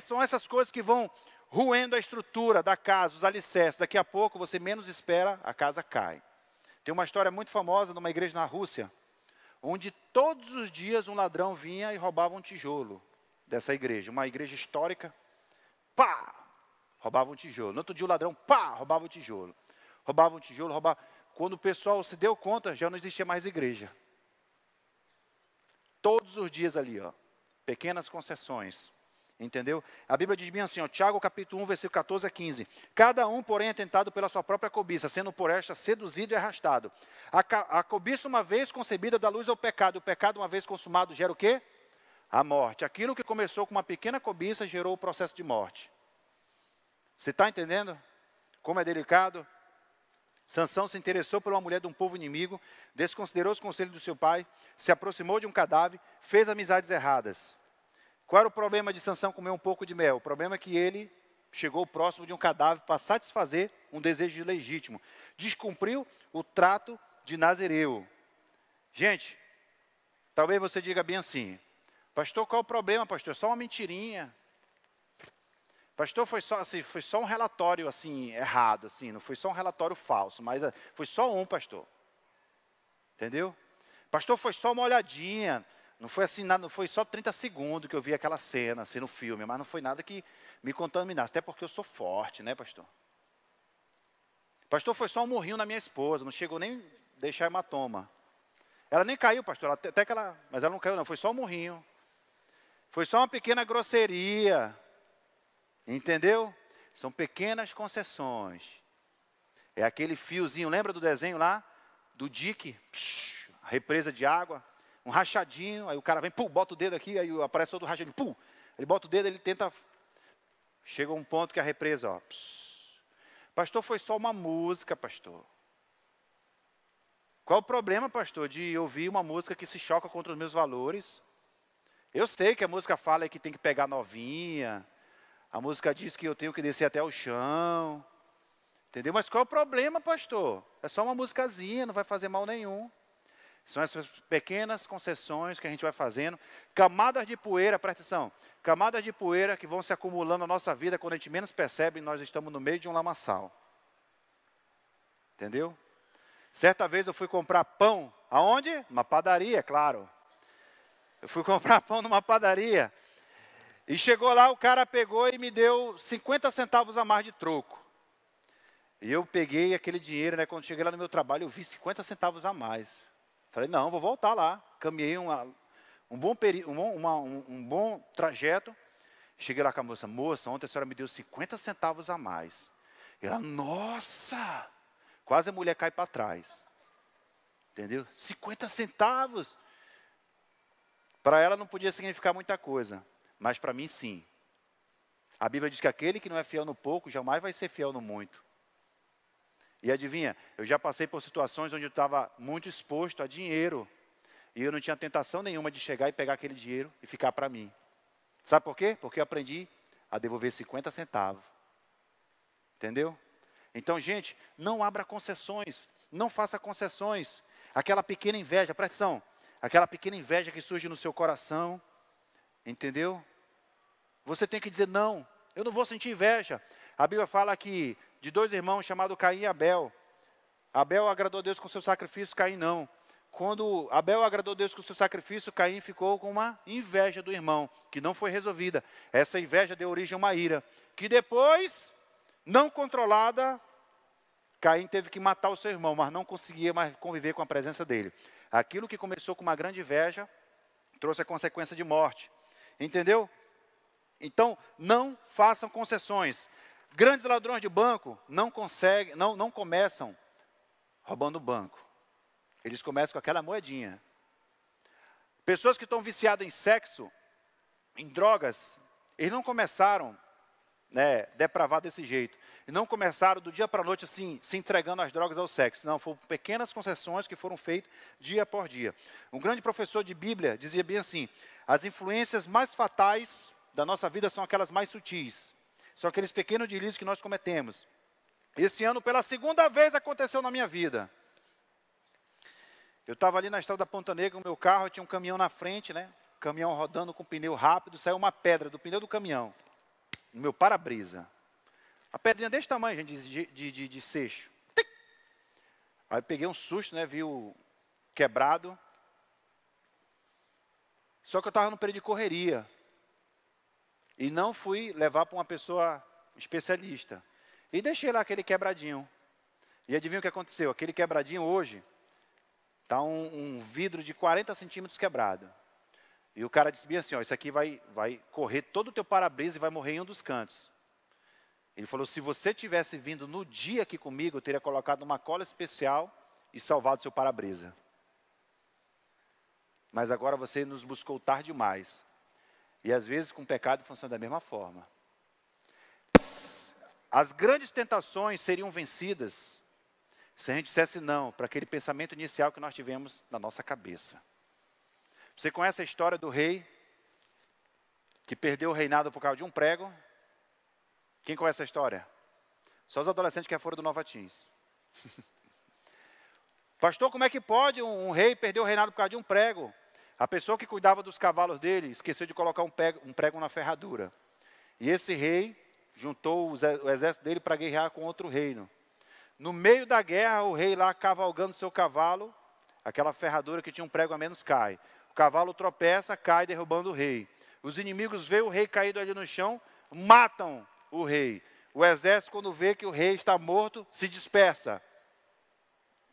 São essas coisas que vão roendo a estrutura da casa, os alicerces. Daqui a pouco, você menos espera, a casa cai. Tem uma história muito famosa numa igreja na Rússia, onde todos os dias um ladrão vinha e roubava um tijolo dessa igreja. Uma igreja histórica, pá, roubava um tijolo. No outro dia o ladrão, pá, roubava o tijolo. Roubava um tijolo, roubava. Quando o pessoal se deu conta, já não existia mais igreja. Todos os dias ali, ó, pequenas concessões. Entendeu? A Bíblia diz bem assim, ó, Tiago capítulo 1, versículo 14 a 15. Cada um, porém, é tentado pela sua própria cobiça, sendo por esta seduzido e arrastado. A cobiça, uma vez concebida, dá luz ao pecado. O pecado, uma vez consumado, gera o quê? A morte. Aquilo que começou com uma pequena cobiça, gerou o processo de morte. Você está entendendo? Como é delicado? Sansão se interessou por uma mulher de um povo inimigo, desconsiderou os conselhos do seu pai, se aproximou de um cadáver, fez amizades erradas. Qual era o problema de Sansão comer um pouco de mel? O problema é que ele chegou próximo de um cadáver para satisfazer um desejo legítimo. Descumpriu o trato de nazireu. Gente, talvez você diga bem assim, pastor, qual é o problema, pastor? Só uma mentirinha. Pastor, foi só um relatório assim, errado, assim, não foi só um relatório falso, mas foi só um, pastor. Entendeu? Pastor, foi só uma olhadinha. Não foi assim, não foi só 30 segundos que eu vi aquela cena, assim, no filme, mas não foi nada que me contaminasse, até porque eu sou forte, né, pastor? Pastor, foi só um murrinho na minha esposa, não chegou nem a deixar hematoma. Ela nem caiu, pastor, mas ela não caiu não, foi só um murrinho. Foi só uma pequena grosseria, entendeu? São pequenas concessões. É aquele fiozinho, lembra do desenho lá? Do dique, a represa de água. Um rachadinho, aí o cara vem, pum, bota o dedo aqui, aí aparece outro rachadinho, pum. Ele bota o dedo, ele tenta... Chega um ponto que a represa, ó. Pastor, foi só uma música, pastor. Qual o problema, pastor, de ouvir uma música que se choca contra os meus valores? Eu sei que a música fala que tem que pegar novinha. A música diz que eu tenho que descer até o chão. Entendeu? Mas qual é o problema, pastor? É só uma musicazinha, não vai fazer mal nenhum. São essas pequenas concessões que a gente vai fazendo. Camadas de poeira, presta atenção. Camadas de poeira que vão se acumulando na nossa vida, quando a gente menos percebe, nós estamos no meio de um lamaçal. Entendeu? Certa vez eu fui comprar pão. Aonde? Numa padaria, claro. Eu fui comprar pão numa padaria. E chegou lá, o cara pegou e me deu 50 centavos a mais de troco. E eu peguei aquele dinheiro, né? Quando cheguei lá no meu trabalho, eu vi 50 centavos a mais. Falei, não, vou voltar lá. Caminhei um bom trajeto. Cheguei lá com a moça. Moça, ontem a senhora me deu 50 centavos a mais. E ela, nossa! Quase a mulher cai para trás. Entendeu? 50 centavos. Para ela não podia significar muita coisa. Mas para mim, sim. A Bíblia diz que aquele que não é fiel no pouco, jamais vai ser fiel no muito. E adivinha, eu já passei por situações onde eu estava muito exposto a dinheiro. E eu não tinha tentação nenhuma de chegar e pegar aquele dinheiro e ficar para mim. Sabe por quê? Porque eu aprendi a devolver 50 centavos. Entendeu? Então, gente, não abra concessões. Não faça concessões. Aquela pequena inveja, presta atenção. Aquela pequena inveja que surge no seu coração. Entendeu? Você tem que dizer, não, eu não vou sentir inveja. A Bíblia fala que de dois irmãos chamados Caim e Abel. Abel agradou a Deus com seu sacrifício, Caim não. Quando Abel agradou a Deus com seu sacrifício, Caim ficou com uma inveja do irmão, que não foi resolvida. Essa inveja deu origem a uma ira, que depois, não controlada, Caim teve que matar o seu irmão, mas não conseguia mais conviver com a presença dele. Aquilo que começou com uma grande inveja, trouxe a consequência de morte. Entendeu? Então, não façam concessões. Grandes ladrões de banco não começam roubando o banco. Eles começam com aquela moedinha. Pessoas que estão viciadas em sexo, em drogas, eles não começaram, depravados desse jeito. E não começaram do dia para a noite assim, se entregando às drogas ao sexo. Não, foram pequenas concessões que foram feitas dia por dia. Um grande professor de Bíblia dizia bem assim, as influências mais fatais da nossa vida são aquelas mais sutis. São aqueles pequenos deslizes que nós cometemos. Esse ano, pela segunda vez, aconteceu na minha vida. Eu estava ali na estrada da Ponta Negra, no meu carro, tinha um caminhão na frente, né? Caminhão rodando com pneu rápido, saiu uma pedra do pneu do caminhão, no meu para-brisa. Uma pedrinha desse tamanho, gente, de seixo. Aí eu peguei um susto, né? Vi o quebrado. Só que eu estava no período de correria. E não fui levar para uma pessoa especialista. E deixei lá aquele quebradinho. E adivinha o que aconteceu? Aquele quebradinho hoje, está um vidro de 40 centímetros quebrado. E o cara disse bem assim, ó, isso aqui vai correr todo o teu para-brisa e vai morrer em um dos cantos. Ele falou, se você tivesse vindo no dia aqui comigo, eu teria colocado uma cola especial e salvado o seu para-brisa. Mas agora você nos buscou tarde demais. E às vezes com o pecado funciona da mesma forma. As grandes tentações seriam vencidas se a gente dissesse não para aquele pensamento inicial que nós tivemos na nossa cabeça. Você conhece a história do rei que perdeu o reinado por causa de um prego? Quem conhece a história? Só os adolescentes que foram do Nova Teens. Pastor, como é que pode um rei perder o reinado por causa de um prego? A pessoa que cuidava dos cavalos dele esqueceu de colocar um prego na ferradura. E esse rei juntou o exército dele para guerrear com outro reino. No meio da guerra, o rei lá cavalgando seu cavalo, aquela ferradura que tinha um prego a menos cai. O cavalo tropeça, cai, derrubando o rei. Os inimigos veem o rei caído ali no chão, matam o rei. O exército, quando vê que o rei está morto, se dispersa.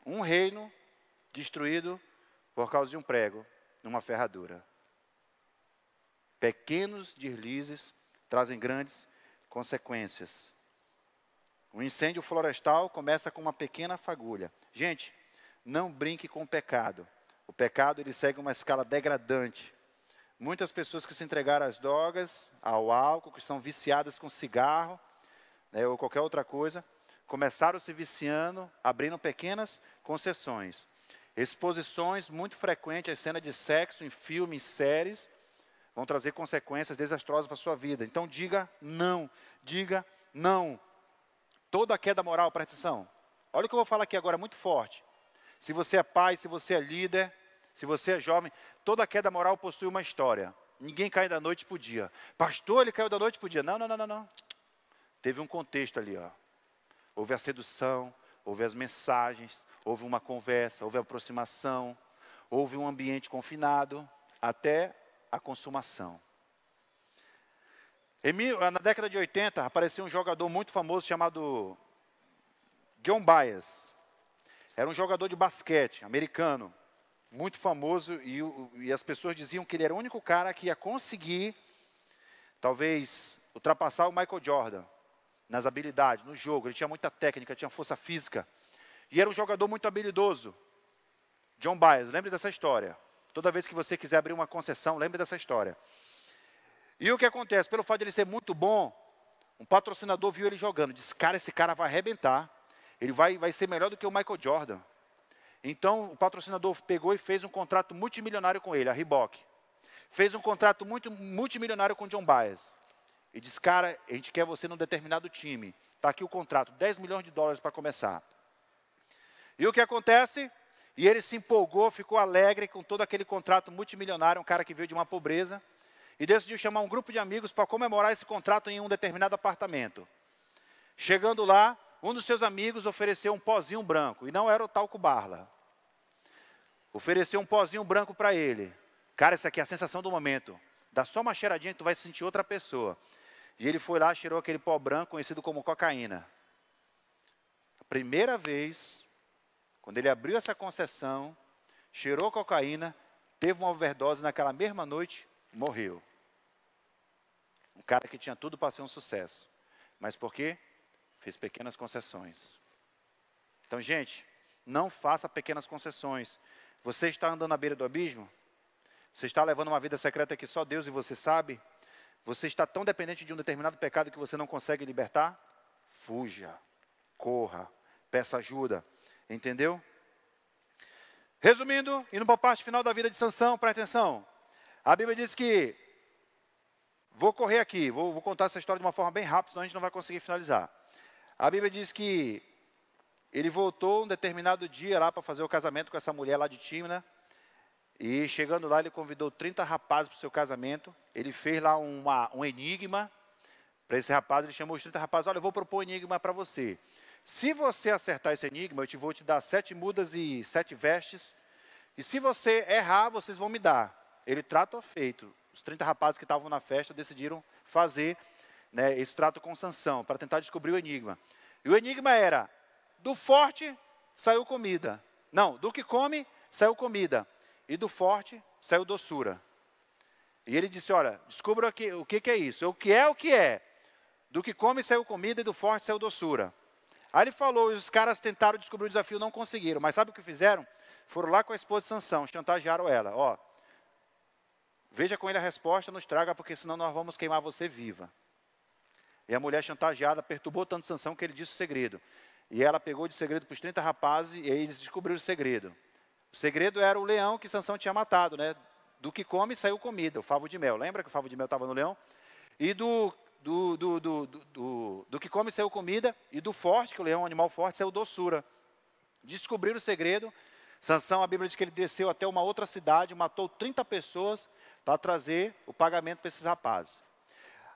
Um reino destruído por causa de um prego numa ferradura. Pequenos deslizes trazem grandes consequências. O incêndio florestal começa com uma pequena fagulha. Gente, não brinque com o pecado. O pecado ele segue uma escala degradante. Muitas pessoas que se entregaram às drogas, ao álcool, que são viciadas com cigarro, ou qualquer outra coisa, começaram se viciando, abrindo pequenas concessões. Exposições muito frequentes às cenas de sexo em filmes, séries, vão trazer consequências desastrosas para a sua vida. Então diga não, diga não. Toda queda moral, presta atenção. Olha o que eu vou falar aqui agora, muito forte. Se você é pai, se você é líder, se você é jovem, toda queda moral possui uma história. Ninguém cai da noite para o dia. Pastor, ele caiu da noite para o dia. Não, não, não, não, não. Teve um contexto ali, ó. Houve a sedução, houve as mensagens, houve uma conversa, houve a aproximação, houve um ambiente confinado, até a consumação. Na década de 80, apareceu um jogador muito famoso chamado John Baez. Era um jogador de basquete, americano, muito famoso, e as pessoas diziam que ele era o único cara que ia conseguir, talvez, ultrapassar o Michael Jordan nas habilidades, no jogo. Ele tinha muita técnica, tinha força física. E era um jogador muito habilidoso. John Baez, lembre dessa história. Toda vez que você quiser abrir uma concessão, lembre dessa história. E o que acontece? Pelo fato de ele ser muito bom, um patrocinador viu ele jogando. Disse, cara, esse cara vai arrebentar. Ele vai ser melhor do que o Michael Jordan. Então, o patrocinador pegou e fez um contrato multimilionário com ele, a Reebok. Fez um contrato multimilionário com o John Baez. E disse, cara, a gente quer você num determinado time. Está aqui o contrato, 10 milhões de dólares para começar. E o que acontece? E ele se empolgou, ficou alegre com todo aquele contrato multimilionário, um cara que veio de uma pobreza, e decidiu chamar um grupo de amigos para comemorar esse contrato em um determinado apartamento. Chegando lá, um dos seus amigos ofereceu um pozinho branco, e não era o talco Barla. Ofereceu um pozinho branco para ele. Cara, essa aqui é a sensação do momento. Dá só uma cheiradinha que tu vai sentir outra pessoa. E ele foi lá, cheirou aquele pó branco, conhecido como cocaína. A primeira vez, quando ele abriu essa concessão, cheirou cocaína, teve uma overdose naquela mesma noite, morreu. Um cara que tinha tudo para ser um sucesso. Mas por quê? Fez pequenas concessões. Então, gente, não faça pequenas concessões. Você está andando à beira do abismo? Você está levando uma vida secreta que só Deus e você sabe? Você está tão dependente de um determinado pecado que você não consegue libertar? Fuja, corra, peça ajuda. Entendeu? Resumindo, indo para a parte final da vida de Sansão, presta atenção. A Bíblia diz que, vou correr aqui, vou contar essa história de uma forma bem rápida, senão a gente não vai conseguir finalizar. A Bíblia diz que ele voltou um determinado dia lá para fazer o casamento com essa mulher lá de Tímina. E chegando lá, ele convidou 30 rapazes para o seu casamento. Ele fez lá um enigma para esse rapaz. Ele chamou os 30 rapazes, olha, eu vou propor um enigma para você. Se você acertar esse enigma, eu vou te dar 7 mudas e 7 vestes. E se você errar, vocês vão me dar. Ele trato ou feito. Os 30 rapazes que estavam na festa decidiram fazer, né, esse trato com Sansão, para tentar descobrir o enigma. E o enigma era, do forte saiu comida. Não, do que come, saiu comida. E do forte saiu doçura. E ele disse, olha, descubra o que é isso. O que é. Do que come saiu comida e do forte saiu doçura. Aí ele falou, e os caras tentaram descobrir o desafio, não conseguiram. Mas sabe o que fizeram? Foram lá com a esposa de Sansão, chantagearam ela. Ó, veja com ele a resposta, nos traga, porque senão nós vamos queimar você viva. E a mulher chantageada perturbou tanto Sansão que ele disse o segredo. E ela pegou de segredo para os 30 rapazes e aí eles descobriram o segredo. O segredo era o leão que Sansão tinha matado, né? Do que come saiu comida, o favo de mel. Lembra que o favo de mel estava no leão? E do que come saiu comida, e do forte, que o leão é um animal forte, saiu doçura. Descobriram o segredo. Sansão, a Bíblia diz que ele desceu até uma outra cidade, matou 30 pessoas para trazer o pagamento para esses rapazes.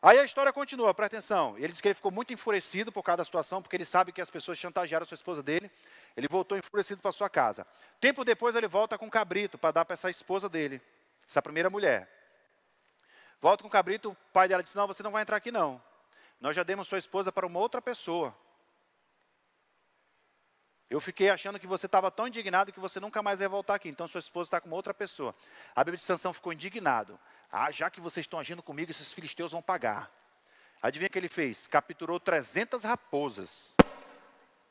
Aí a história continua, presta atenção. Ele diz que ele ficou muito enfurecido por causa da situação, porque ele sabe que as pessoas chantagearam a sua esposa dele. Ele voltou enfurecido para sua casa. Tempo depois ele volta com um cabrito para dar para essa esposa dele, essa primeira mulher. Volta com o cabrito, o pai dela disse, não, você não vai entrar aqui não. Nós já demos sua esposa para uma outra pessoa. Eu fiquei achando que você estava tão indignado que você nunca mais ia voltar aqui. Então sua esposa está com uma outra pessoa. A Bíblia de Sansão ficou indignado. Ah, já que vocês estão agindo comigo, esses filisteus vão pagar. Adivinha o que ele fez? Capturou 300 raposas.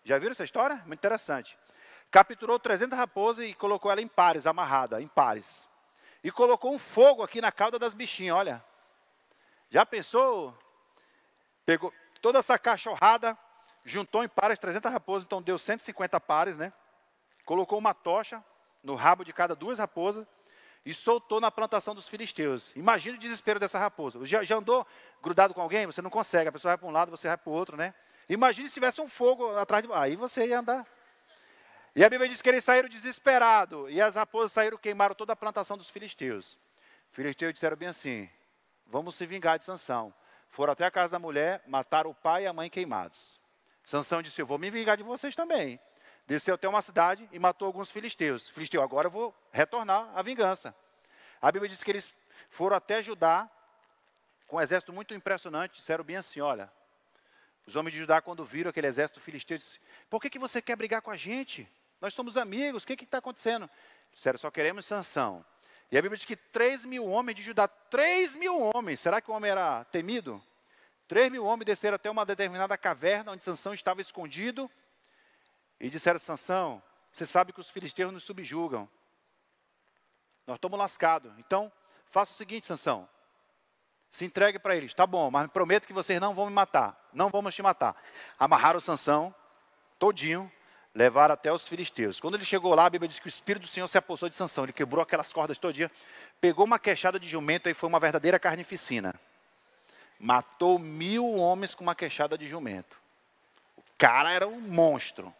Já viram essa história? Muito interessante. Capturou 300 raposas e colocou ela em pares, amarrada, em pares. E colocou um fogo aqui na cauda das bichinhas, olha. Já pensou? Pegou toda essa cachorrada, juntou em pares 300 raposas, então deu 150 pares, né? Colocou uma tocha no rabo de cada 2 raposas e soltou na plantação dos filisteus. Imagina o desespero dessa raposa. Já andou grudado com alguém? Você não consegue, a pessoa vai para um lado, você vai para o outro, né? Imagine se tivesse um fogo atrás de... Aí você ia andar. E a Bíblia diz que eles saíram desesperados, e as raposas saíram, queimaram toda a plantação dos filisteus. Os filisteus disseram bem assim, vamos se vingar de Sansão. Foram até a casa da mulher, mataram o pai e a mãe queimados. Sansão disse, eu vou me vingar de vocês também. Desceu até uma cidade e matou alguns filisteus. Filisteu, agora eu vou retornar a vingança. A Bíblia diz que eles foram até Judá, com um exército muito impressionante, disseram bem assim, olha, os homens de Judá, quando viram aquele exército filisteu, disseram, por que você quer brigar com a gente? Nós somos amigos, o que está acontecendo? Disseram, só queremos Sansão. E a Bíblia diz que 3.000 homens de Judá, 3.000 homens, será que o homem era temido? 3.000 homens desceram até uma determinada caverna, onde Sansão estava escondido, e disseram, Sansão, você sabe que os filisteus nos subjugam. Nós estamos lascados. Então, faça o seguinte, Sansão, se entregue para eles. Tá bom, mas me prometo que vocês não vão me matar. Não vamos te matar. Amarraram Sansão, todinho, levaram até os filisteus. Quando ele chegou lá, a Bíblia diz que o Espírito do Senhor se apossou de Sansão. Ele quebrou aquelas cordas todinha, pegou uma queixada de jumento e foi uma verdadeira carnificina. Matou 1.000 homens com uma queixada de jumento. O cara era um monstro.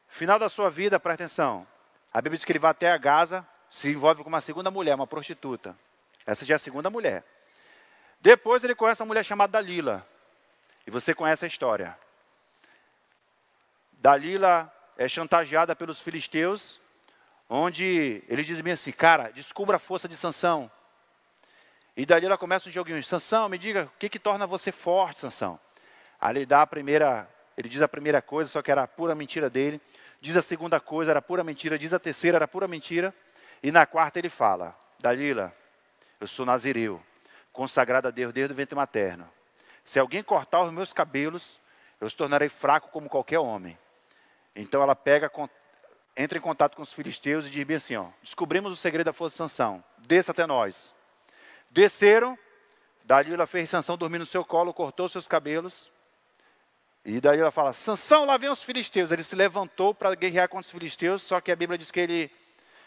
Final da sua vida, presta atenção. A Bíblia diz que ele vai até a Gaza, se envolve com uma segunda mulher, uma prostituta. Essa já é a segunda mulher. Depois ele conhece uma mulher chamada Dalila. E você conhece a história. Dalila é chantageada pelos filisteus, onde eles dizem bem assim, cara, descubra a força de Sansão. E Dalila começa um joguinho, Sansão, me diga, o que torna você forte, Sansão? Aí ele diz a primeira coisa, só que era pura mentira dele. Diz a segunda coisa, era pura mentira. Diz a terceira, era pura mentira. E na quarta ele fala, Dalila, eu sou nazireu, consagrado a Deus desde o ventre materno. Se alguém cortar os meus cabelos, eu os tornarei fraco como qualquer homem. Então ela entra em contato com os filisteus e diz bem assim, ó, descobrimos o segredo da força de Sansão, desça até nós. Desceram, Dalila fez Sansão dormir no seu colo, cortou seus cabelos. E Dalila fala, Sansão, lá vem os filisteus. Ele se levantou para guerrear contra os filisteus, só que a Bíblia diz que ele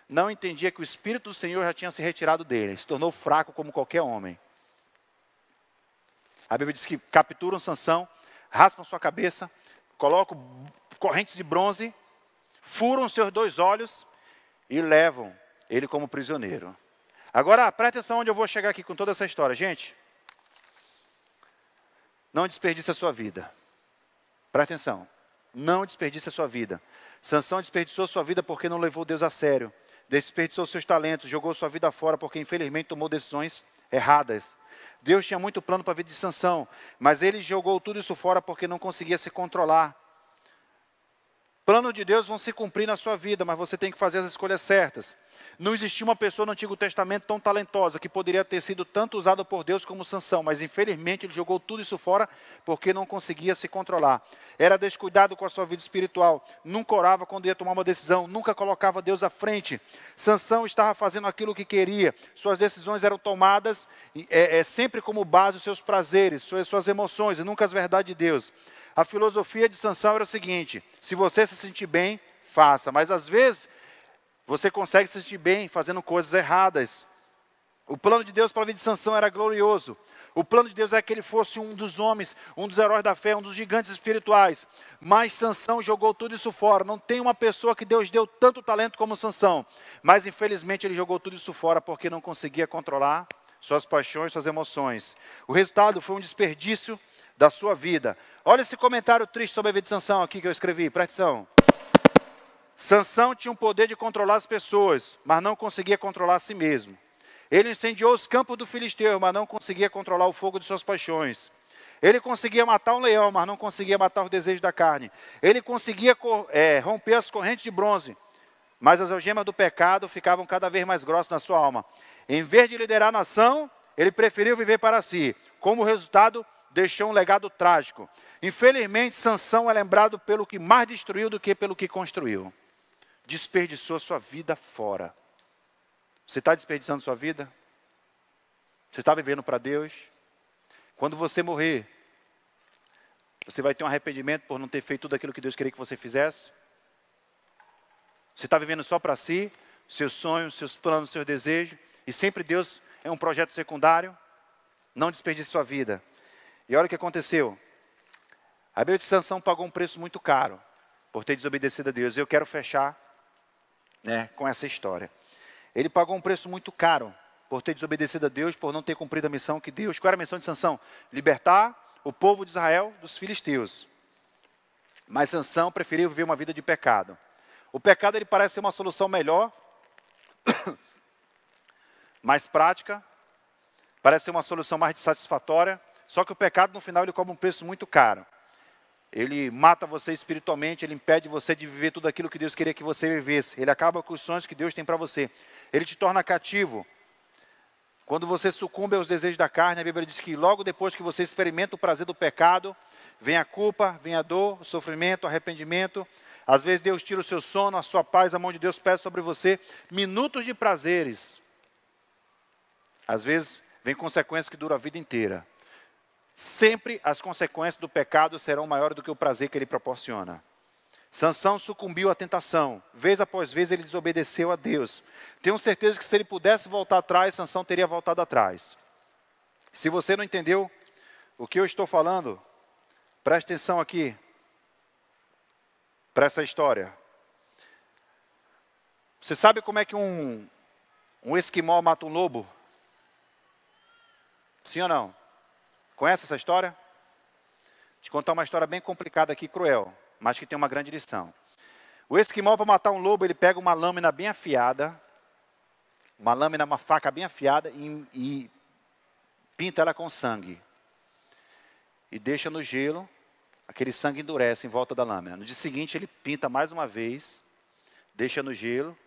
não entendia que o Espírito do Senhor já tinha se retirado dele. Ele se tornou fraco como qualquer homem. A Bíblia diz que capturam Sansão, raspam sua cabeça, colocam correntes de bronze, furam seus 2 olhos e levam ele como prisioneiro. Agora, presta atenção onde eu vou chegar aqui com toda essa história. Gente, não desperdice a sua vida. Presta atenção, não desperdice a sua vida. Sansão desperdiçou sua vida porque não levou Deus a sério. Desperdiçou seus talentos, jogou sua vida fora porque infelizmente tomou decisões erradas. Deus tinha muito plano para a vida de Sansão, mas ele jogou tudo isso fora porque não conseguia se controlar. Planos de Deus vão se cumprir na sua vida, mas você tem que fazer as escolhas certas. Não existia uma pessoa no Antigo Testamento tão talentosa que poderia ter sido tanto usada por Deus como Sansão, mas infelizmente ele jogou tudo isso fora porque não conseguia se controlar. Era descuidado com a sua vida espiritual, nunca orava quando ia tomar uma decisão, nunca colocava Deus à frente. Sansão estava fazendo aquilo que queria, suas decisões eram tomadas sempre como base os seus prazeres, suas emoções e nunca as verdades de Deus. A filosofia de Sansão era o seguinte, se você se sentir bem, faça, mas às vezes você consegue se sentir bem fazendo coisas erradas. O plano de Deus para a vida de Sansão era glorioso. O plano de Deus é que ele fosse um dos homens, um dos heróis da fé, um dos gigantes espirituais. Mas Sansão jogou tudo isso fora. Não tem uma pessoa que Deus deu tanto talento como Sansão. Mas infelizmente ele jogou tudo isso fora porque não conseguia controlar suas paixões, suas emoções. O resultado foi um desperdício da sua vida. Olha esse comentário triste sobre a vida de Sansão aqui que eu escrevi, presta atenção. Sansão tinha o poder de controlar as pessoas, mas não conseguia controlar a si mesmo. Ele incendiou os campos do filisteu, mas não conseguia controlar o fogo de suas paixões. Ele conseguia matar um leão, mas não conseguia matar os desejos da carne. Ele conseguia romper as correntes de bronze, mas as algemas do pecado ficavam cada vez mais grossas na sua alma. Em vez de liderar a nação, ele preferiu viver para si. Como resultado, deixou um legado trágico. Infelizmente, Sansão é lembrado pelo que mais destruiu do que pelo que construiu. Desperdiçou sua vida fora. Você está desperdiçando sua vida? Você está vivendo para Deus? Quando você morrer, você vai ter um arrependimento por não ter feito tudo aquilo que Deus queria que você fizesse? Você está vivendo só para si? seus sonhos, seus planos, seus desejos, e sempre Deus é um projeto secundário. Não desperdice sua vida. E olha o que aconteceu. A Bíblia de Sansão pagou um preço muito caro por ter desobedecido a Deus. E eu quero fechar, com essa história. Ele pagou um preço muito caro por ter desobedecido a Deus, por não ter cumprido a missão que Deus... Qual era a missão de Sansão? Libertar o povo de Israel dos filisteus. Mas Sansão preferiu viver uma vida de pecado. O pecado ele parece ser uma solução melhor, mais prática, parece ser uma solução mais satisfatória, só que o pecado no final ele cobra um preço muito caro. Ele mata você espiritualmente, ele impede você de viver tudo aquilo que Deus queria que você vivesse. Ele acaba com os sonhos que Deus tem para você. Ele te torna cativo. Quando você sucumbe aos desejos da carne, a Bíblia diz que logo depois que você experimenta o prazer do pecado, vem a culpa, vem a dor, o sofrimento, o arrependimento. Às vezes Deus tira o seu sono, a sua paz, a mão de Deus pesa sobre você. Minutos de prazeres. Às vezes vem consequências que duram a vida inteira. Sempre as consequências do pecado serão maiores do que o prazer que ele proporciona. Sansão sucumbiu à tentação. Vez após vez ele desobedeceu a Deus. Tenho certeza que se ele pudesse voltar atrás, Sansão teria voltado atrás. Se você não entendeu o que eu estou falando, preste atenção aqui para essa história. Você sabe como é que um esquimó mata um lobo? Sim ou não? Conhece essa história? Vou te contar uma história bem complicada aqui, cruel, mas que tem uma grande lição. O esquimó, para matar um lobo, ele pega uma lâmina bem afiada, uma faca bem afiada e pinta ela com sangue. E deixa no gelo, aquele sangue endurece em volta da lâmina. No dia seguinte, ele pinta mais uma vez, deixa no gelo,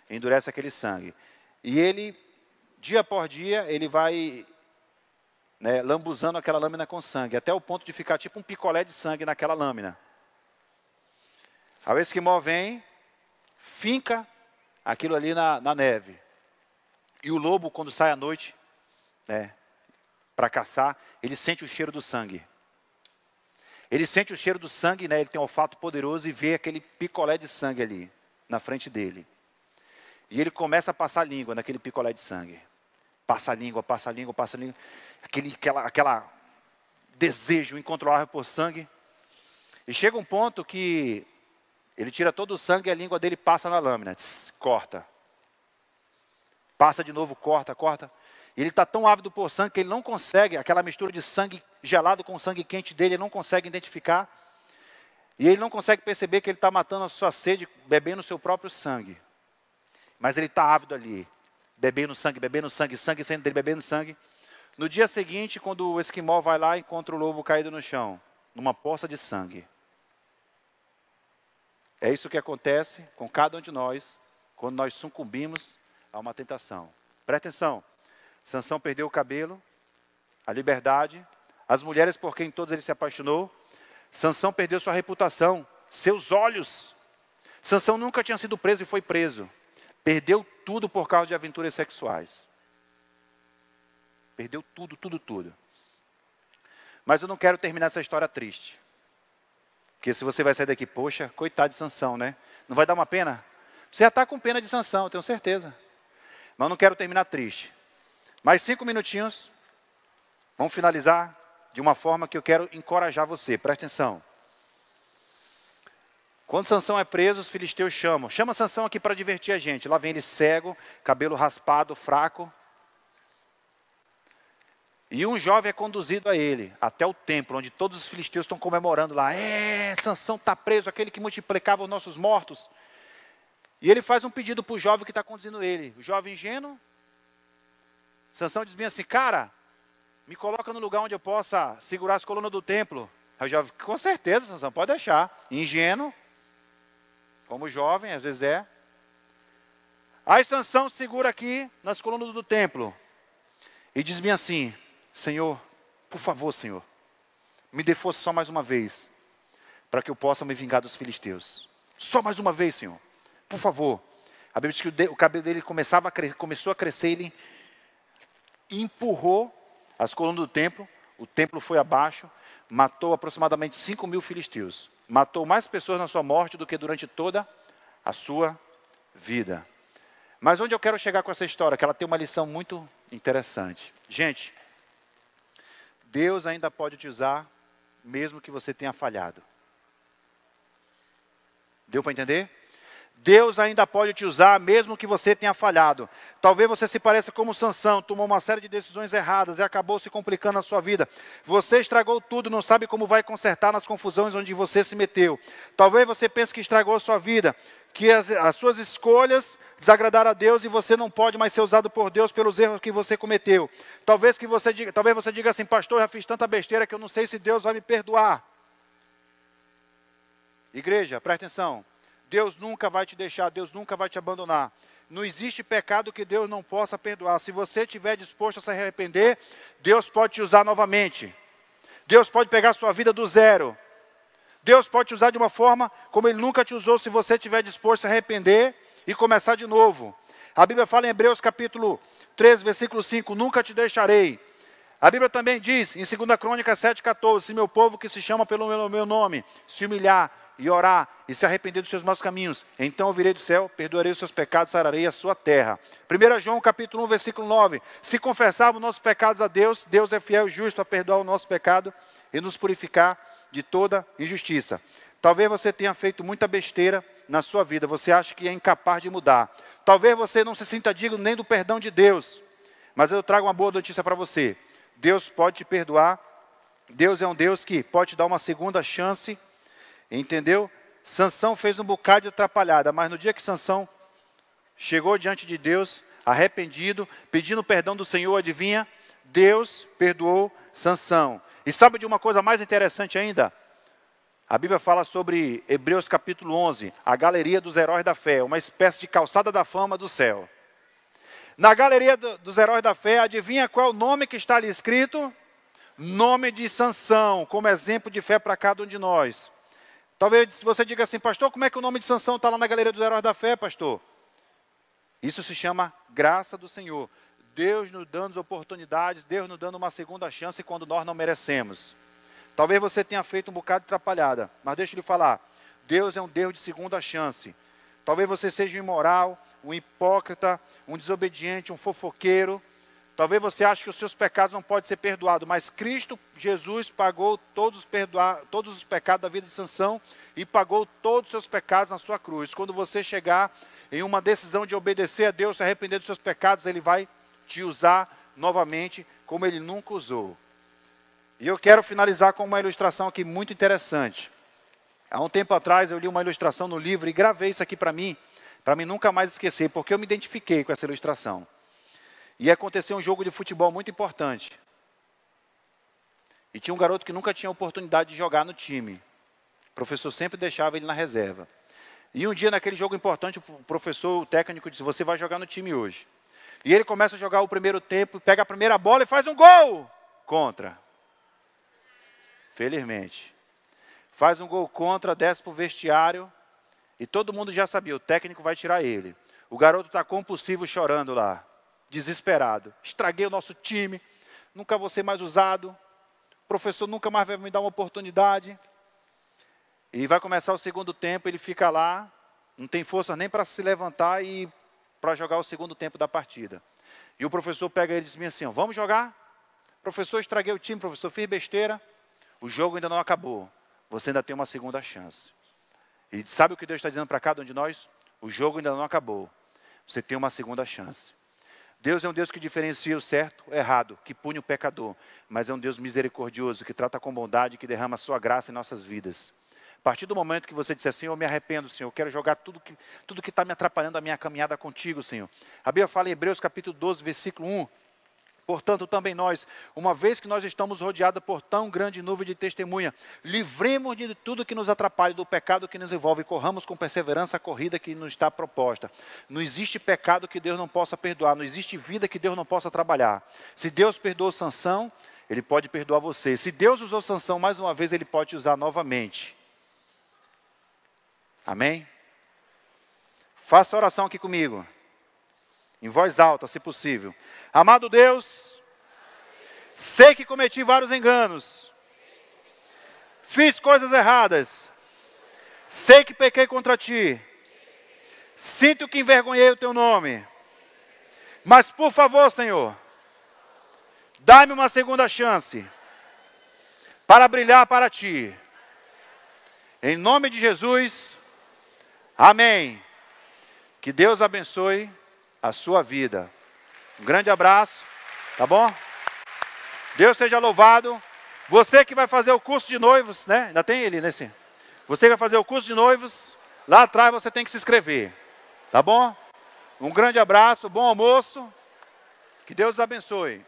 endurece aquele sangue. E ele, dia por dia, ele vai... lambuzando aquela lâmina com sangue, até o ponto de ficar tipo um picolé de sangue naquela lâmina. Aí o esquimó vem, finca aquilo ali na neve. E o lobo, quando sai à noite, para caçar, ele sente o cheiro do sangue. Ele sente o cheiro do sangue, ele tem um olfato poderoso e vê aquele picolé de sangue ali, na frente dele. E ele começa a passar a língua naquele picolé de sangue. Passa a língua, passa a língua, passa a língua. Aquela desejo incontrolável por sangue. E chega um ponto que ele tira todo o sangue e a língua dele passa na lâmina. Corta. Passa de novo, corta. E ele está tão ávido por sangue que ele não consegue, aquela mistura de sangue gelado com sangue quente dele, ele não consegue identificar. E ele não consegue perceber que ele está matando a sua sede, bebendo o seu próprio sangue. Mas ele está ávido ali. Bebendo sangue, sangue saindo dele, bebendo sangue. No dia seguinte, quando o esquimó vai lá, encontra o lobo caído no chão, numa poça de sangue. É isso que acontece com cada um de nós, quando nós sucumbimos a uma tentação. Presta atenção, Sansão perdeu o cabelo, a liberdade, as mulheres por quem todos ele se apaixonou. Sansão perdeu sua reputação, seus olhos. Sansão nunca tinha sido preso e foi preso. Perdeu tudo por causa de aventuras sexuais. Perdeu tudo. Mas eu não quero terminar essa história triste. Porque se você vai sair daqui, poxa, coitado de Sansão, né? Não vai dar uma pena? Você já está com pena de Sansão, eu tenho certeza. Mas eu não quero terminar triste. Mais 5 minutinhos. Vamos finalizar de uma forma que eu quero encorajar você. Presta atenção. Quando Sansão é preso, os filisteus chamam. Chama Sansão aqui para divertir a gente. Lá vem ele cego, cabelo raspado, fraco. E um jovem é conduzido a ele, até o templo, onde todos os filisteus estão comemorando lá. Sansão está preso, aquele que multiplicava os nossos mortos. E ele faz um pedido para o jovem que está conduzindo ele. O jovem ingênuo. Sansão diz bem assim, cara, me coloca no lugar onde eu possa segurar as colunas do templo. Aí o jovem, com certeza, Sansão, pode deixar. Ingênuo. Como jovem, às vezes é. Aí Sansão segura aqui nas colunas do templo. E diz bem assim, Senhor, por favor, Senhor, me dê força só mais uma vez, para que eu possa me vingar dos filisteus. Só mais uma vez, Senhor, por favor. A Bíblia diz que o cabelo dele começou a crescer, ele empurrou as colunas do templo, o templo foi abaixo, matou aproximadamente 5.000 filisteus. Matou mais pessoas na sua morte do que durante toda a sua vida. Mas onde eu quero chegar com essa história? Que ela tem uma lição muito interessante. Gente, Deus ainda pode te usar, mesmo que você tenha falhado. Deu para entender? Deus ainda pode te usar, mesmo que você tenha falhado. Talvez você se pareça como Sansão, tomou uma série de decisões erradas e acabou se complicando a sua vida. Você estragou tudo, não sabe como vai consertar nas confusões onde você se meteu. Talvez você pense que estragou a sua vida, que as suas escolhas desagradaram a Deus e você não pode mais ser usado por Deus pelos erros que você cometeu. Talvez você diga assim, pastor, eu já fiz tanta besteira que eu não sei se Deus vai me perdoar. Igreja, presta atenção. Deus nunca vai te deixar, Deus nunca vai te abandonar. Não existe pecado que Deus não possa perdoar. Se você estiver disposto a se arrepender, Deus pode te usar novamente. Deus pode pegar a sua vida do zero. Deus pode te usar de uma forma como Ele nunca te usou, se você estiver disposto a se arrepender e começar de novo. A Bíblia fala em Hebreus capítulo 13, versículo 5, nunca te deixarei. A Bíblia também diz, em 2 Crônicas 7,14, se meu povo que se chama pelo meu nome, se humilhar e orar e se arrepender dos seus maus caminhos, então eu virei do céu, perdoarei os seus pecados, sararei a sua terra. 1 João capítulo 1, versículo 9, se confessarmos nossos pecados a Deus, Deus é fiel e justo a perdoar o nosso pecado e nos purificar de toda injustiça. Talvez você tenha feito muita besteira na sua vida, você acha que é incapaz de mudar. Talvez você não se sinta digno nem do perdão de Deus, mas eu trago uma boa notícia para você. Deus pode te perdoar, Deus é um Deus que pode te dar uma segunda chance. Entendeu? Sansão fez um bocado de atrapalhada, mas no dia que Sansão chegou diante de Deus, arrependido, pedindo perdão do Senhor, adivinha? Deus perdoou Sansão. E sabe de uma coisa mais interessante ainda? A Bíblia fala sobre Hebreus capítulo 11, a galeria dos heróis da fé, uma espécie de calçada da fama do céu. Na galeria dos heróis da fé, adivinha qual é o nome que está ali escrito? Nome de Sansão, como exemplo de fé para cada um de nós. Talvez você diga assim, pastor, como é que o nome de Sansão está lá na galeria dos heróis da fé, pastor? Isso se chama graça do Senhor. Deus nos dando oportunidades, Deus nos dando uma segunda chance quando nós não merecemos. Talvez você tenha feito um bocado de atrapalhada, mas deixa eu lhe falar, Deus é um Deus de segunda chance. Talvez você seja um imoral, um hipócrita, um desobediente, um fofoqueiro. Talvez você ache que os seus pecados não podem ser perdoados, mas Cristo Jesus pagou todos os pecados da vida de Sansão e pagou todos os seus pecados na sua cruz. Quando você chegar em uma decisão de obedecer a Deus, se arrepender dos seus pecados, Ele vai te usar novamente como Ele nunca usou. E eu quero finalizar com uma ilustração aqui muito interessante. Há um tempo atrás eu li uma ilustração no livro e gravei isso aqui para mim nunca mais esquecer, porque eu me identifiquei com essa ilustração. E aconteceu um jogo de futebol muito importante. E tinha um garoto que nunca tinha oportunidade de jogar no time. O professor sempre deixava ele na reserva. E um dia, naquele jogo importante, o técnico disse, você vai jogar no time hoje. E ele começa a jogar o primeiro tempo, pega a primeira bola e faz um gol! Contra. Felizmente. Faz um gol contra, desce para o vestiário. E todo mundo já sabia, o técnico vai tirar ele. O garoto está compulsivo chorando lá. Desesperado, estraguei o nosso time, nunca vou ser mais usado, o professor nunca mais vai me dar uma oportunidade. E vai começar o segundo tempo, ele fica lá, não tem força nem para se levantar e para jogar o segundo tempo da partida. E o professor pega ele e diz assim, vamos jogar? Professor, estraguei o time, professor, fiz besteira, o jogo ainda não acabou, você ainda tem uma segunda chance. E sabe o que Deus está dizendo para cada um de nós? O jogo ainda não acabou, você tem uma segunda chance. Deus é um Deus que diferencia o certo e o errado, que pune o pecador, mas é um Deus misericordioso, que trata com bondade, que derrama a sua graça em nossas vidas. A partir do momento que você disser, Senhor, eu me arrependo, Senhor, eu quero jogar tudo que está me atrapalhando a minha caminhada contigo, Senhor. A Bíblia fala em Hebreus capítulo 12, versículo 1, portanto também nós, uma vez que nós estamos rodeados por tão grande nuvem de testemunha, livremos de tudo que nos atrapalha, do pecado que nos envolve, e corramos com perseverança a corrida que nos está proposta. Não existe pecado que Deus não possa perdoar, não existe vida que Deus não possa trabalhar. Se Deus perdoou Sansão, Ele pode perdoar você. Se Deus usou Sansão mais uma vez, Ele pode te usar novamente. Amém? Faça a oração aqui comigo. Em voz alta, se possível. Amado Deus, sei que cometi vários enganos. Fiz coisas erradas. Sei que pequei contra Ti. Sinto que envergonhei o Teu nome. Mas por favor, Senhor, dá-me uma segunda chance para brilhar para Ti. Em nome de Jesus, amém. Que Deus abençoe a sua vida. Um grande abraço, tá bom? Deus seja louvado. Você que vai fazer o curso de noivos, né? Ainda tem ele nesse. Você que vai fazer o curso de noivos, lá atrás você tem que se inscrever, tá bom? Um grande abraço, bom almoço. Que Deus abençoe.